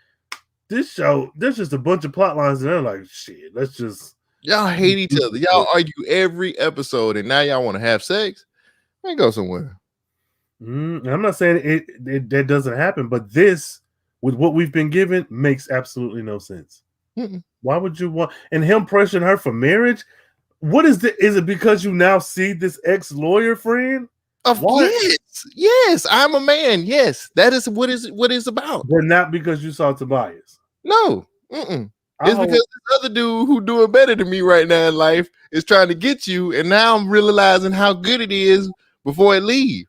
this show, there's just a bunch of plot lines and they're like, shit, let's just. Y'all hate each other. Y'all argue every episode and now y'all want to have sex? Man, go somewhere. I'm not saying it that doesn't happen, but this, with what we've been given, makes absolutely no sense. Why would you want, and him pressuring her for marriage? What is the? Is it because you now see this ex-lawyer friend? Yes, I'm a man. Yes, that is what is about. But not because you saw Tobias. No, it's because this other dude who doing better than me right now in life is trying to get you, and now I'm realizing how good it is before it leave.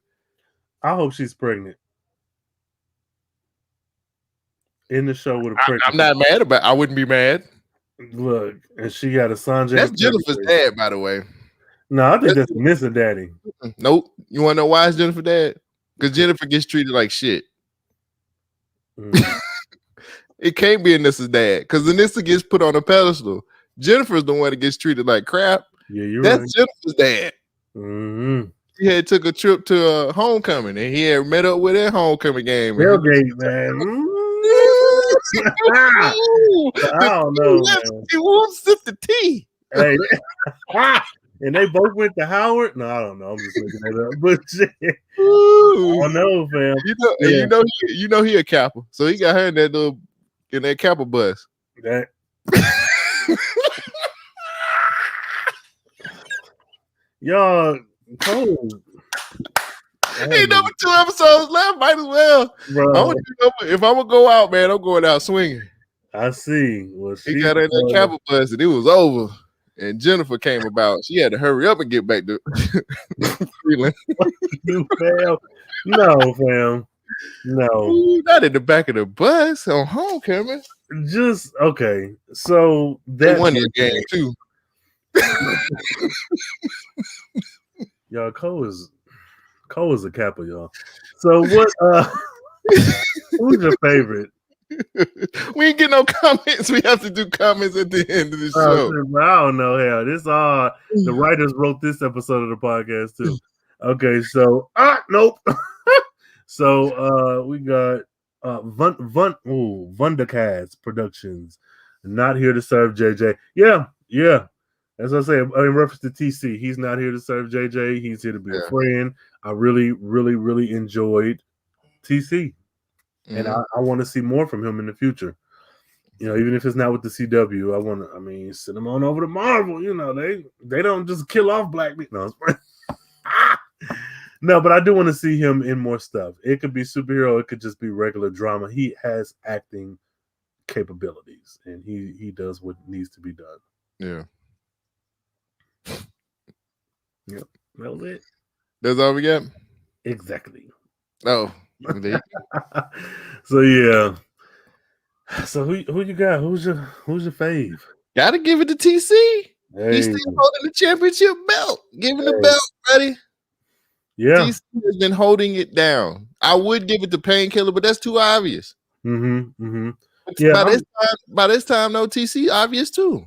I hope she's pregnant. In the show with a pregnant. I'm not mad about. I wouldn't be mad. Look, and she got a Sanjay. That's Jennifer's dad, by the way. No, I think that's Nissa daddy. Nope. You want to know why it's Jennifer dad? Because Jennifer gets treated like shit. It can't be Anissa's dad because Anissa gets put on a pedestal. Jennifer's the one that gets treated like crap. Yeah, you're That's right. Jennifer's dad. He had took a trip to homecoming and he had met up with that homecoming game. Tailgate, man. I don't know, man. He won't sip the tea. Hey, and they both went to Howard. No, I don't know. I'm just looking it up, but shit. I don't know, fam. You know he a Kappa, so he got her in that Kappa bus. That. Y'all, cold. Ain't number 2 episodes left. Might as well. Bro. If I'm gonna go out, man, I'm going out swinging. I see. Well, he got in that Kappa bus and it was over. And Jennifer came about. She had to hurry up and get back to Freeland. You fam? No, fam. No. Ooh, not in the back of the bus on homecoming. Just okay. So that won the game too. Y'all, Cole is a Kappa, y'all. So what? Who's your favorite? We ain't get no comments. We have to do comments at the end of the show. I don't know. Hell, this the writers wrote this episode of the podcast too. Okay, so nope. So we got Vundacast Productions. Not here to serve JJ. Yeah. As I say, in reference to TC, he's not here to serve JJ. He's here to be a friend. I really, really, really enjoyed TC. And I want to see more from him in the future. You know, even if it's not with the CW, send him on over to Marvel. You know, they don't just kill off black people. No, but I do want to see him in more stuff. It could be superhero. It could just be regular drama. He has acting capabilities, and he does what needs to be done. Yeah. Yep, that was it. That's all we got? Exactly. Oh. So yeah. So who you got? Who's your fave? Gotta give it to TC. Hey. He's still holding the championship belt. Give him the belt, buddy. Yeah. TC has been holding it down. I would give it to Painkiller, but that's too obvious. Yeah. By this time, no, TC obvious too.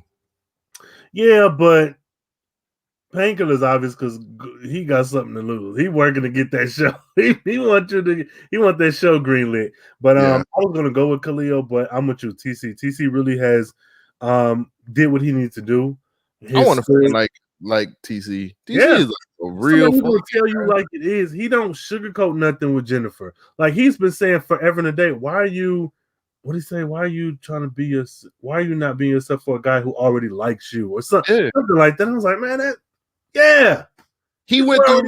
Yeah, but Painkiller's obvious because he got something to lose. He working to get that show. he want that show greenlit. But I was gonna go with Khalil, but I'm with you, TC. TC really has did what he needs to do. I want to like TC. TC is like a real. He's gonna tell you like it is. He don't sugarcoat nothing with Jennifer. Like he's been saying forever and a day. Why are you? What do you say? Why are you trying to be why are you not being yourself for a guy who already likes you or something like that? I was like, man, he went through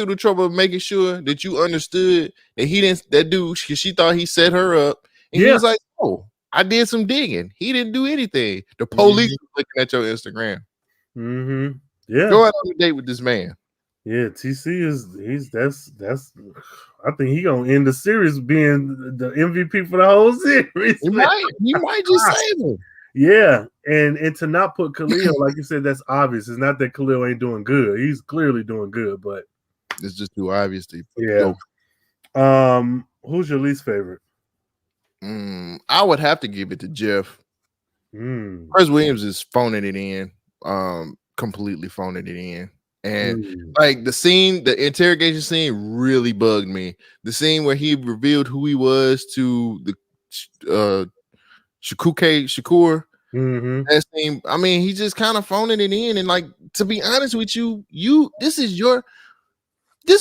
the trouble of making sure that you understood that he didn't. That dude, she thought he set her up, and he was like, "Oh, I did some digging. He didn't do anything. The police was looking at your Instagram. Yeah, go out on a date with this man." Yeah, TC that's. I think he gonna end the series being the MVP for the whole series. He might just save him. Yeah, and to not put Khalil, like you said, that's obvious. It's not that Khalil ain't doing good. He's clearly doing good, but it's just too obvious to who's your least favorite? I would have to give it to Jeff. Chris Williams is phoning it in, completely phoning it in. And like the interrogation scene really bugged me. The scene where he revealed who he was to the Shakur. That scene, I mean, he just kind of phoning it in. And like, to be honest with you, this is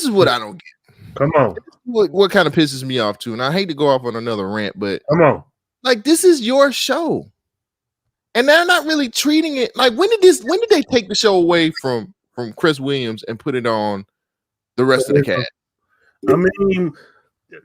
what I don't get. Come on. What kind of pisses me off too. And I hate to go off on another rant, but come on. Like, this is your show. And they're not really treating it like when did they take the show away from Chris Williams and put it on the rest of the cast? I mean,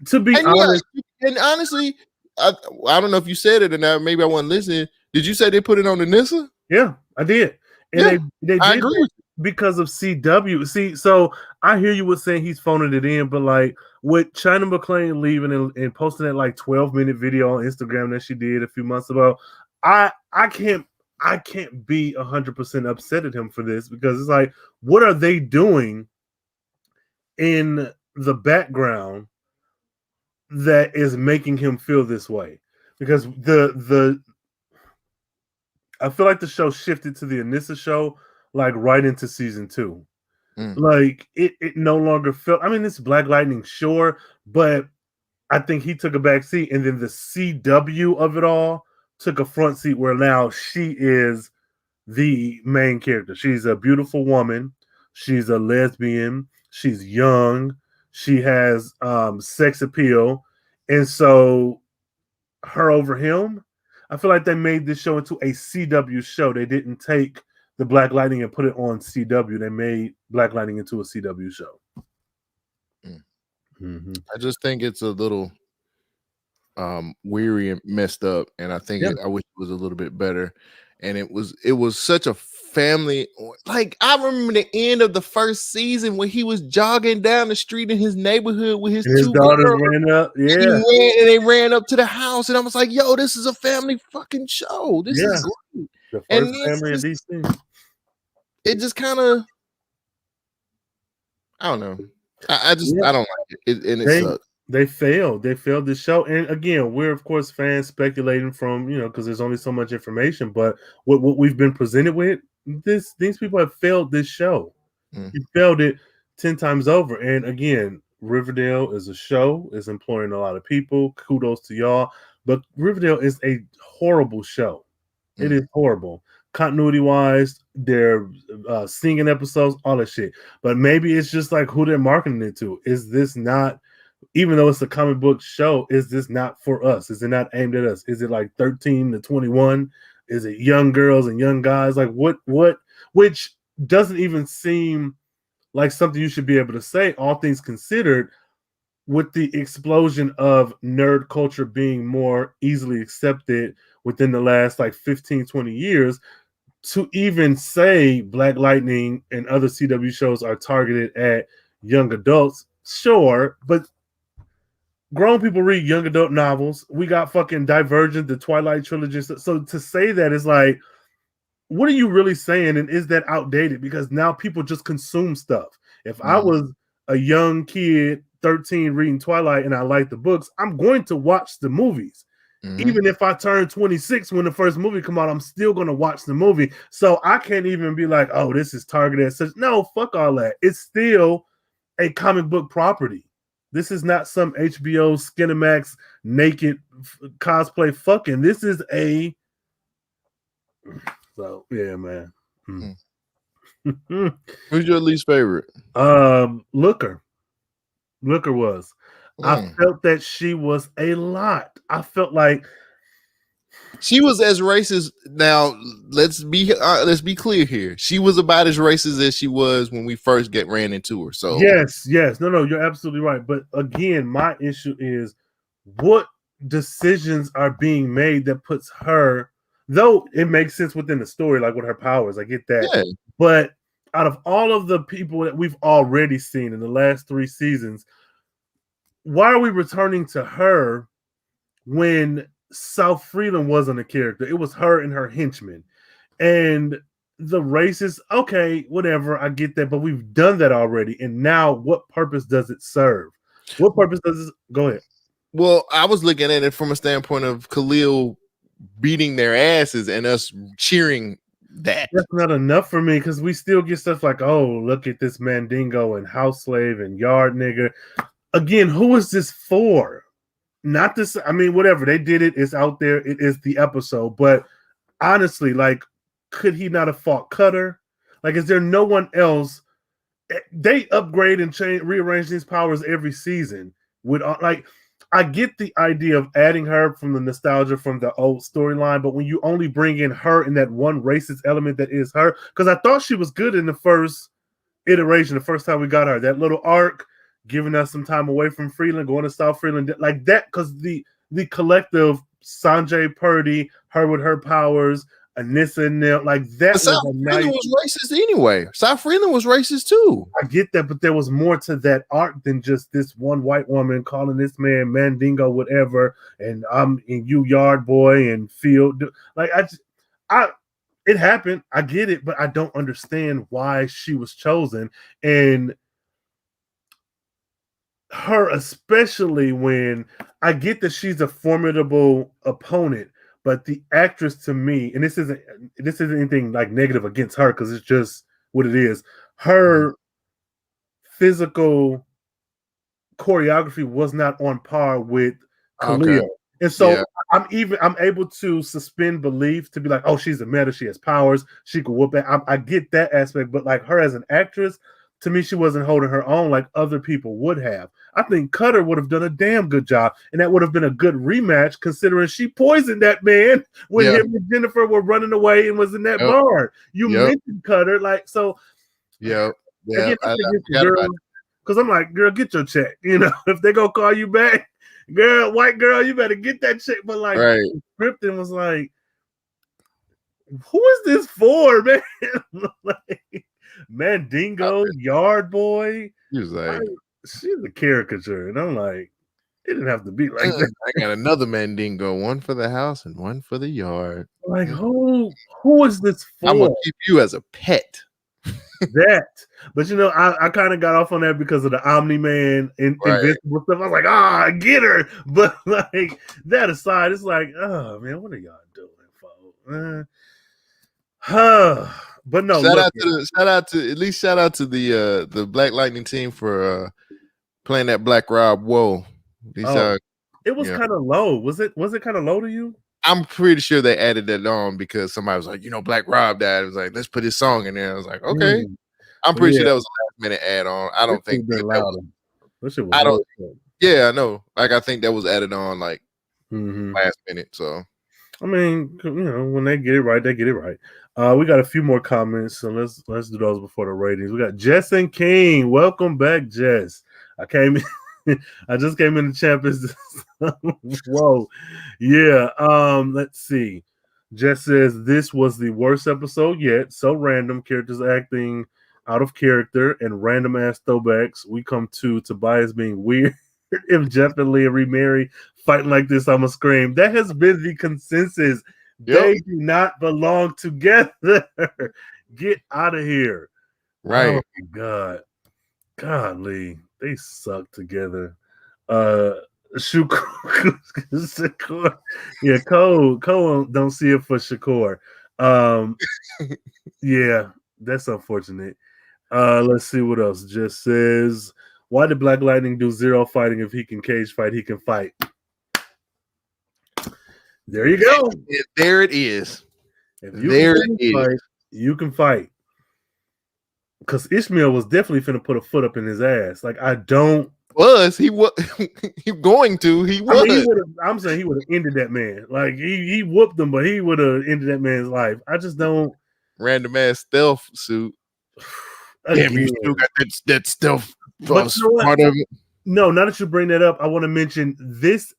to be honest, and honestly, I don't know if you said it or not. Maybe I wasn't listening. Did you say they put it on the Nissa? Yeah, I did. And they I did agree because of CW. See, so I hear you with saying he's phoning it in, but like with China McClain leaving and posting that like 12-minute video on Instagram that she did a few months ago, I can't be 100% upset at him for this because it's like, what are they doing in the background that is making him feel this way? Because I feel like the show shifted to the Anissa show like right into season 2. Like it no longer felt. I mean, it's Black Lightning, sure, but I think he took a back seat, and then the CW of it all took a front seat where now she is the main character. She's a beautiful woman. She's a lesbian. She's young. She has sex appeal. And so her over him, I feel like they made this show into a CW show. They didn't take the Black Lightning and put it on CW. They made Black Lightning into a CW show. I just think it's a little weary and messed up, and I think I wish it was a little bit better. And it was such a family. Like, I remember the end of the first season when he was jogging down the street in his neighborhood with his two daughters ran up, and they ran up to the house, and I was like, "Yo, this is a family fucking show. This is great." The first family in DC. It just kind of, I don't know. I don't like it. And it sucks. They failed this show. And again, we're of course fans speculating from, because there's only so much information, but what we've been presented with, these people have failed this show. You failed it 10 times over. And again, Riverdale is a show, is employing a lot of people. Kudos to y'all. But Riverdale is a horrible show. It is horrible. Continuity wise, they're singing episodes, all that shit. But maybe it's just like who they're marketing it to. Is this not, even though it's a comic book show, is this not for us? Is it not aimed at us? Is it like 13 to 21? Is it young girls and young guys? Like what, which doesn't even seem like something you should be able to say, all things considered. with the explosion of nerd culture being more easily accepted within the last like 15, 20 years, to even say Black Lightning and other CW shows are targeted at young adults, sure, but grown people read young adult novels. We got fucking Divergent, the Twilight trilogy. So to say that is like, what are you really saying? And is that outdated? Because now people just consume stuff. If I was a young kid, 13, reading Twilight, and I like the books, I'm going to watch the movies. Even if I turn 26 when the first movie come out, I'm still going to watch the movie. So I can't even be like, oh, this is targeted as such. No, fuck all that. It's still a comic book property. This is not some HBO Skinemax naked cosplay fucking. This is a... So, yeah, man. Who's your least favorite? Looker. Looker was. I felt that she was a lot. I felt like she was as racist. Now let's be clear here. She was about as racist as she was when we first ran into her. So yes, no, you're absolutely right. But again, my issue is what decisions are being made that puts her, though it makes sense within the story, like with her powers. I get that. Yeah. But out of all of the people that we've already seen in the last 3 seasons, why are we returning to her when South Freeland wasn't a character? It was her and her henchmen. And the races, okay, whatever, I get that, but we've done that already. And now what purpose does it serve? What purpose does it? Go ahead. Well, I was looking at it from a standpoint of Khalil beating their asses and us cheering that. That's not enough for me, because we still get stuff like, oh, look at this Mandingo and house slave and yard nigger. Again, who is this for? Not this. I mean, whatever, they did it. It's out there. It is the episode. But honestly, like, could he not have fought Cutter? Like, is there no one else? They upgrade and change, rearrange these powers every season. With like, I get the idea of adding her from the nostalgia from the old storyline, but when you only bring in her in that one racist element that is her, because I thought she was good in the first iteration, the first time we got her, that little arc, giving us some time away from Freeland, going to South Freeland, like that, because the collective Sanjay Purdy, her with her powers, Anissa and them, like that. South Freeland was racist anyway. South Freeland was racist too. I get that, but there was more to that arc than just this one white woman calling this man Mandingo, whatever, and I'm in you yard boy and field. Like it happened. I get it, but I don't understand why she was chosen. And her, especially when I get that she's a formidable opponent, but the actress, to me, and this isn't anything like negative against her, because it's just what it is. Her physical choreography was not on par with Khalil. Okay. And so I'm able to suspend belief to be like, oh, she's a meta, she has powers, she could whoop it. I get that aspect, but like her as an actress, to me, she wasn't holding her own like other people would have. I think Cutter would have done a damn good job, and that would have been a good rematch, considering she poisoned that man when him and Jennifer were running away and was in that bar. You mentioned Cutter, like, so. Yeah. Because I'm like, girl, get your check. You know, if they go call you back, girl, white girl, you better get that check. But like, Krypton was like, who is this for, man? Like, Mandingo, yard boy. He was like, she's a caricature, and I'm like, it didn't have to be like that. I got another Mandingo, one for the house and one for the yard. Like, who is this for? I'm gonna keep you as a pet. That, but you know, I kind of got off on that because of the Omni-Man and Invincible stuff. I was like, I get her. But like that aside, it's like, oh man, what are y'all doing, folks? But no, shout out to the Black Lightning team for playing that Black Rob. Whoa, it was kind of low. Was it kind of low to you? I'm pretty sure they added that on because somebody was like, Black Rob died. It was like, let's put his song in there. I was like, okay. I'm pretty sure that was a last minute add on. I don't think that was. I don't. Yeah, I know. Like, I think that was added on like last minute. So, I mean, when they get it right, they get it right. We got a few more comments, so let's do those before the ratings. We got Jess and King. Welcome back, Jess. I came in. I just came in the champions. Whoa. Yeah. Let's see. Jess says this was the worst episode yet. So random, characters acting out of character, and random ass throwbacks. We come to Tobias being weird. If Jeff and Leah remarry, fighting like this, I'ma scream. That has been the consensus. Yep. They do not belong together. Get out of here. Right. Oh my God. Godly. They suck together. Shakur. Yeah, Cole don't see it for Shakur. Yeah, that's unfortunate. Let's see what else. Just says, why did Black Lightning do zero fighting? If he can cage fight, he can fight. There you go. There it is. If you can fight, you can fight. Because Ishmael was definitely finna put a foot up in his ass. Like, I don't. He was going to. He was. I mean, I'm saying he would have ended that man. Like, he whooped him, but he would have ended that man's life. I just don't. Random ass stealth suit. Damn, you still got that stealth part of it. No, now that you bring that up, I want to mention this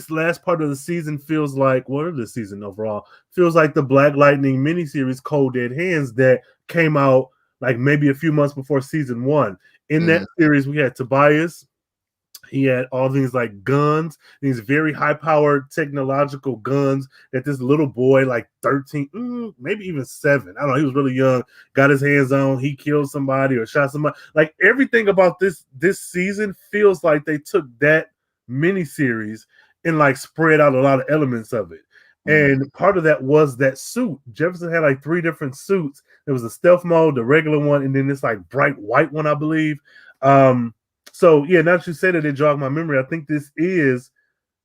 last part of the season feels like, what of the season overall, feels like the Black Lightning miniseries Cold Dead Hands that came out like maybe a few months before season 1. In that series, we had Tobias. He had all these like guns, these very high-powered technological guns that this little boy, like 13, maybe even 7, I don't know, he was really young, got his hands on. He killed somebody or shot somebody. Like, everything about this season feels like they took that miniseries and like spread out a lot of elements of it. And part of that was that suit. Jefferson had like 3 different suits. There was a stealth mode, the regular one, and then this like bright white one, I believe. So yeah, now that you said it, it jogged my memory. I think this is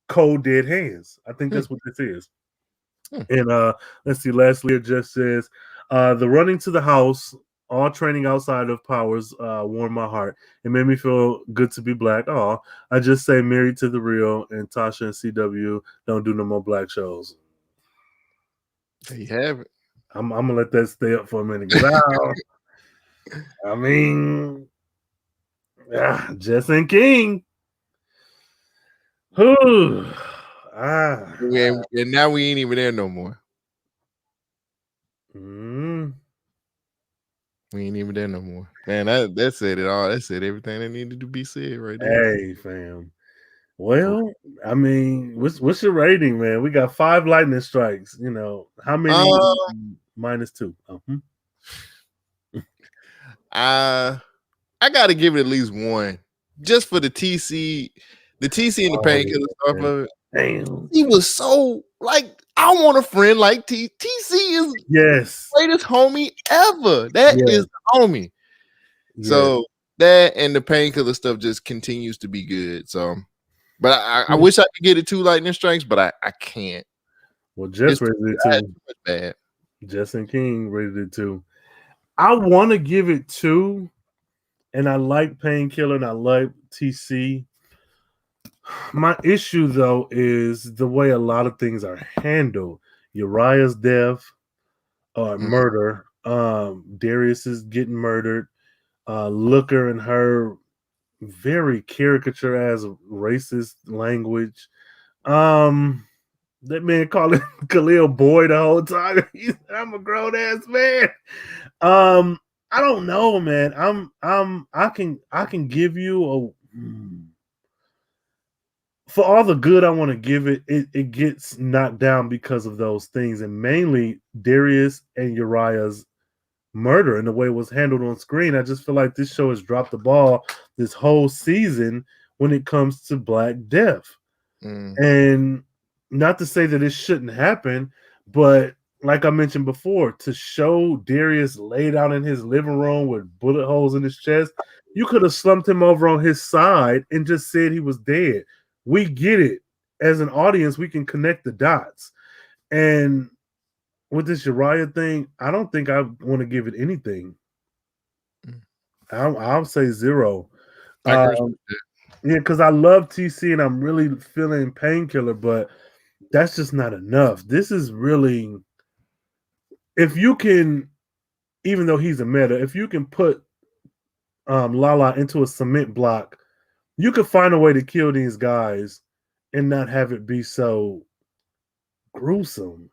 Cold Dead Hands. I think that's what this is. And let's see, lastly, it just says the running to the house, all training outside of powers warmed my heart. It made me feel good to be black. Oh, I just say married to the real, and Tasha and CW don't do no more black shows. There you have it. I'm gonna let that stay up for a minute. I mean, Jess and King. And now we ain't even there no more. We ain't even there no more. Man, that said it all. That said everything that needed to be said right there. Hey, fam. Well, I mean, what's your rating, man? We got 5 lightning strikes. You know, how many? -2. I gotta give it at least 1, just for the TC and the painkiller stuff of it. Damn. He was so like, I want a friend like TC is the greatest homie ever. That is the homie. Yeah. So that and the painkiller stuff just continues to be good. So, but I wish I could get it 2 lightning strikes, but I can't. Well, Jess rated it 2. Bad. Jess and King rated it 2. I want to give it 2, and I like Painkiller and I like TC. My issue, though, is the way a lot of things are handled. Uriah's death, murder. Darius is getting murdered. Looker and her very caricature as racist language. That man calling Khalil boy the whole time. I'm a grown ass man. I don't know, man. I can give you for all the good I want to give it, it gets knocked down because of those things, and mainly Darius and Uriah's murder and the way it was handled on screen. I just feel like this show has dropped the ball this whole season when it comes to Black Death. And not to say that it shouldn't happen, but like I mentioned before, to show Darius laid out in his living room with bullet holes in his chest, you could have slumped him over on his side and just said he was dead. We get it. As an audience, we can connect the dots. And with this Uriah thing, I don't think I want to give it anything. I'll say 0. Yeah, because I love TC and I'm really feeling Painkiller, but that's just not enough. This is really, if you can, even though he's a meta, if you can put Lala into a cement block you could find a way to kill these guys and not have it be so gruesome.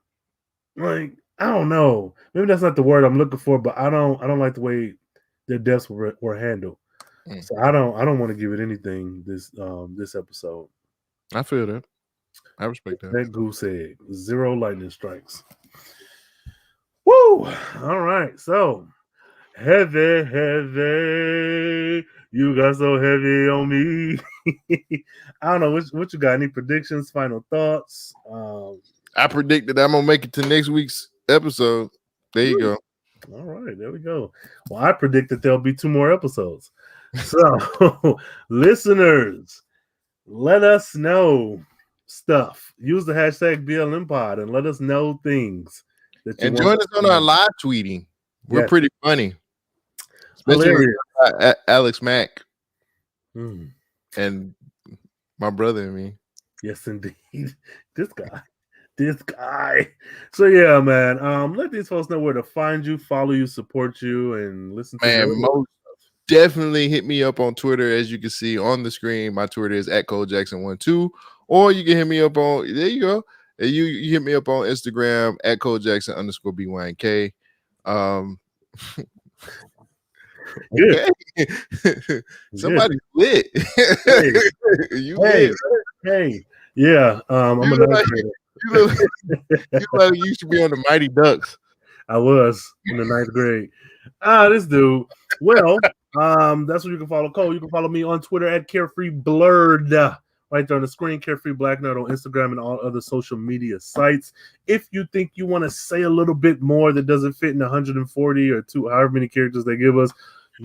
Like, I don't know. Maybe that's not the word I'm looking for, but I don't like the way their deaths were handled. So I don't want to give it anything this episode. I feel that. I respect that. That goose egg. 0 lightning strikes. Woo! All right. So heavy. You got so heavy on me. I don't know what you got. Any predictions, final thoughts? I predicted I'm gonna make it to next week's episode. There you go. All right, there we go. Well, I predict that there'll be 2 more episodes. So, listeners, let us know stuff. Use the hashtag BLMPod and let us know things that you and want. join us on our live tweeting. We're pretty funny, especially Hilarious. Alex Mack and my brother and me. Yes, indeed. This guy. So yeah, man. Let these folks know where to find you, follow you, support you, and listen to you. Most definitely hit me up on Twitter, as you can see on the screen. My Twitter is @ColeJackson12, or you can hit me up on there you go. You hit me up on Instagram @ColeJackson_BYNK. Good. Somebody's lit. Hey. You lit. Hey. Yeah. I'm you look like you should be on the Mighty Ducks. I was in the 9th grade. This dude. Well, that's what you can follow Cole. You can follow me on Twitter @CarefreeBlackNerd. Right there on the screen, CarefreeBlackNerd on Instagram and all other social media sites. If you think you want to say a little bit more that doesn't fit in 140 or 2, however many characters they give us,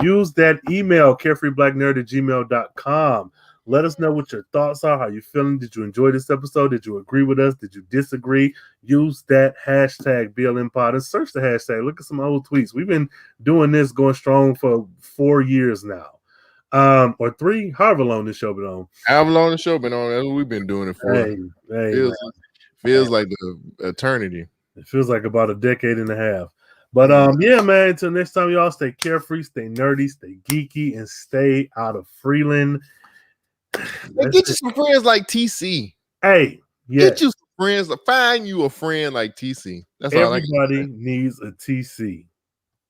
use that email, carefreeblacknerd@gmail.com. Let us know what your thoughts are, how you feeling. Did you enjoy this episode? Did you agree with us? Did you disagree? Use that hashtag BLMPod and search the hashtag. Look at some old tweets. We've been doing this going strong for 4 years now. Or 3, however long this show been on. However long the show been on, that's what we've been doing it for. Feels like the eternity. It feels like about a decade and a half. But yeah, man, until next time, y'all stay carefree, stay nerdy, stay geeky, and stay out of Freeland. Get you some friends like TC. Hey, get you some friends. Find you a friend like TC. That's all. Everybody needs a TC.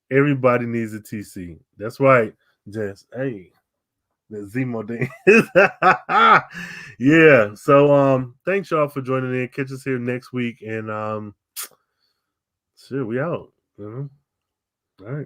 Everybody needs a TC. That's right, Jess. Hey, the Zemo thing. Yeah. So thanks y'all for joining in. Catch us here next week, and shit, we out. All right.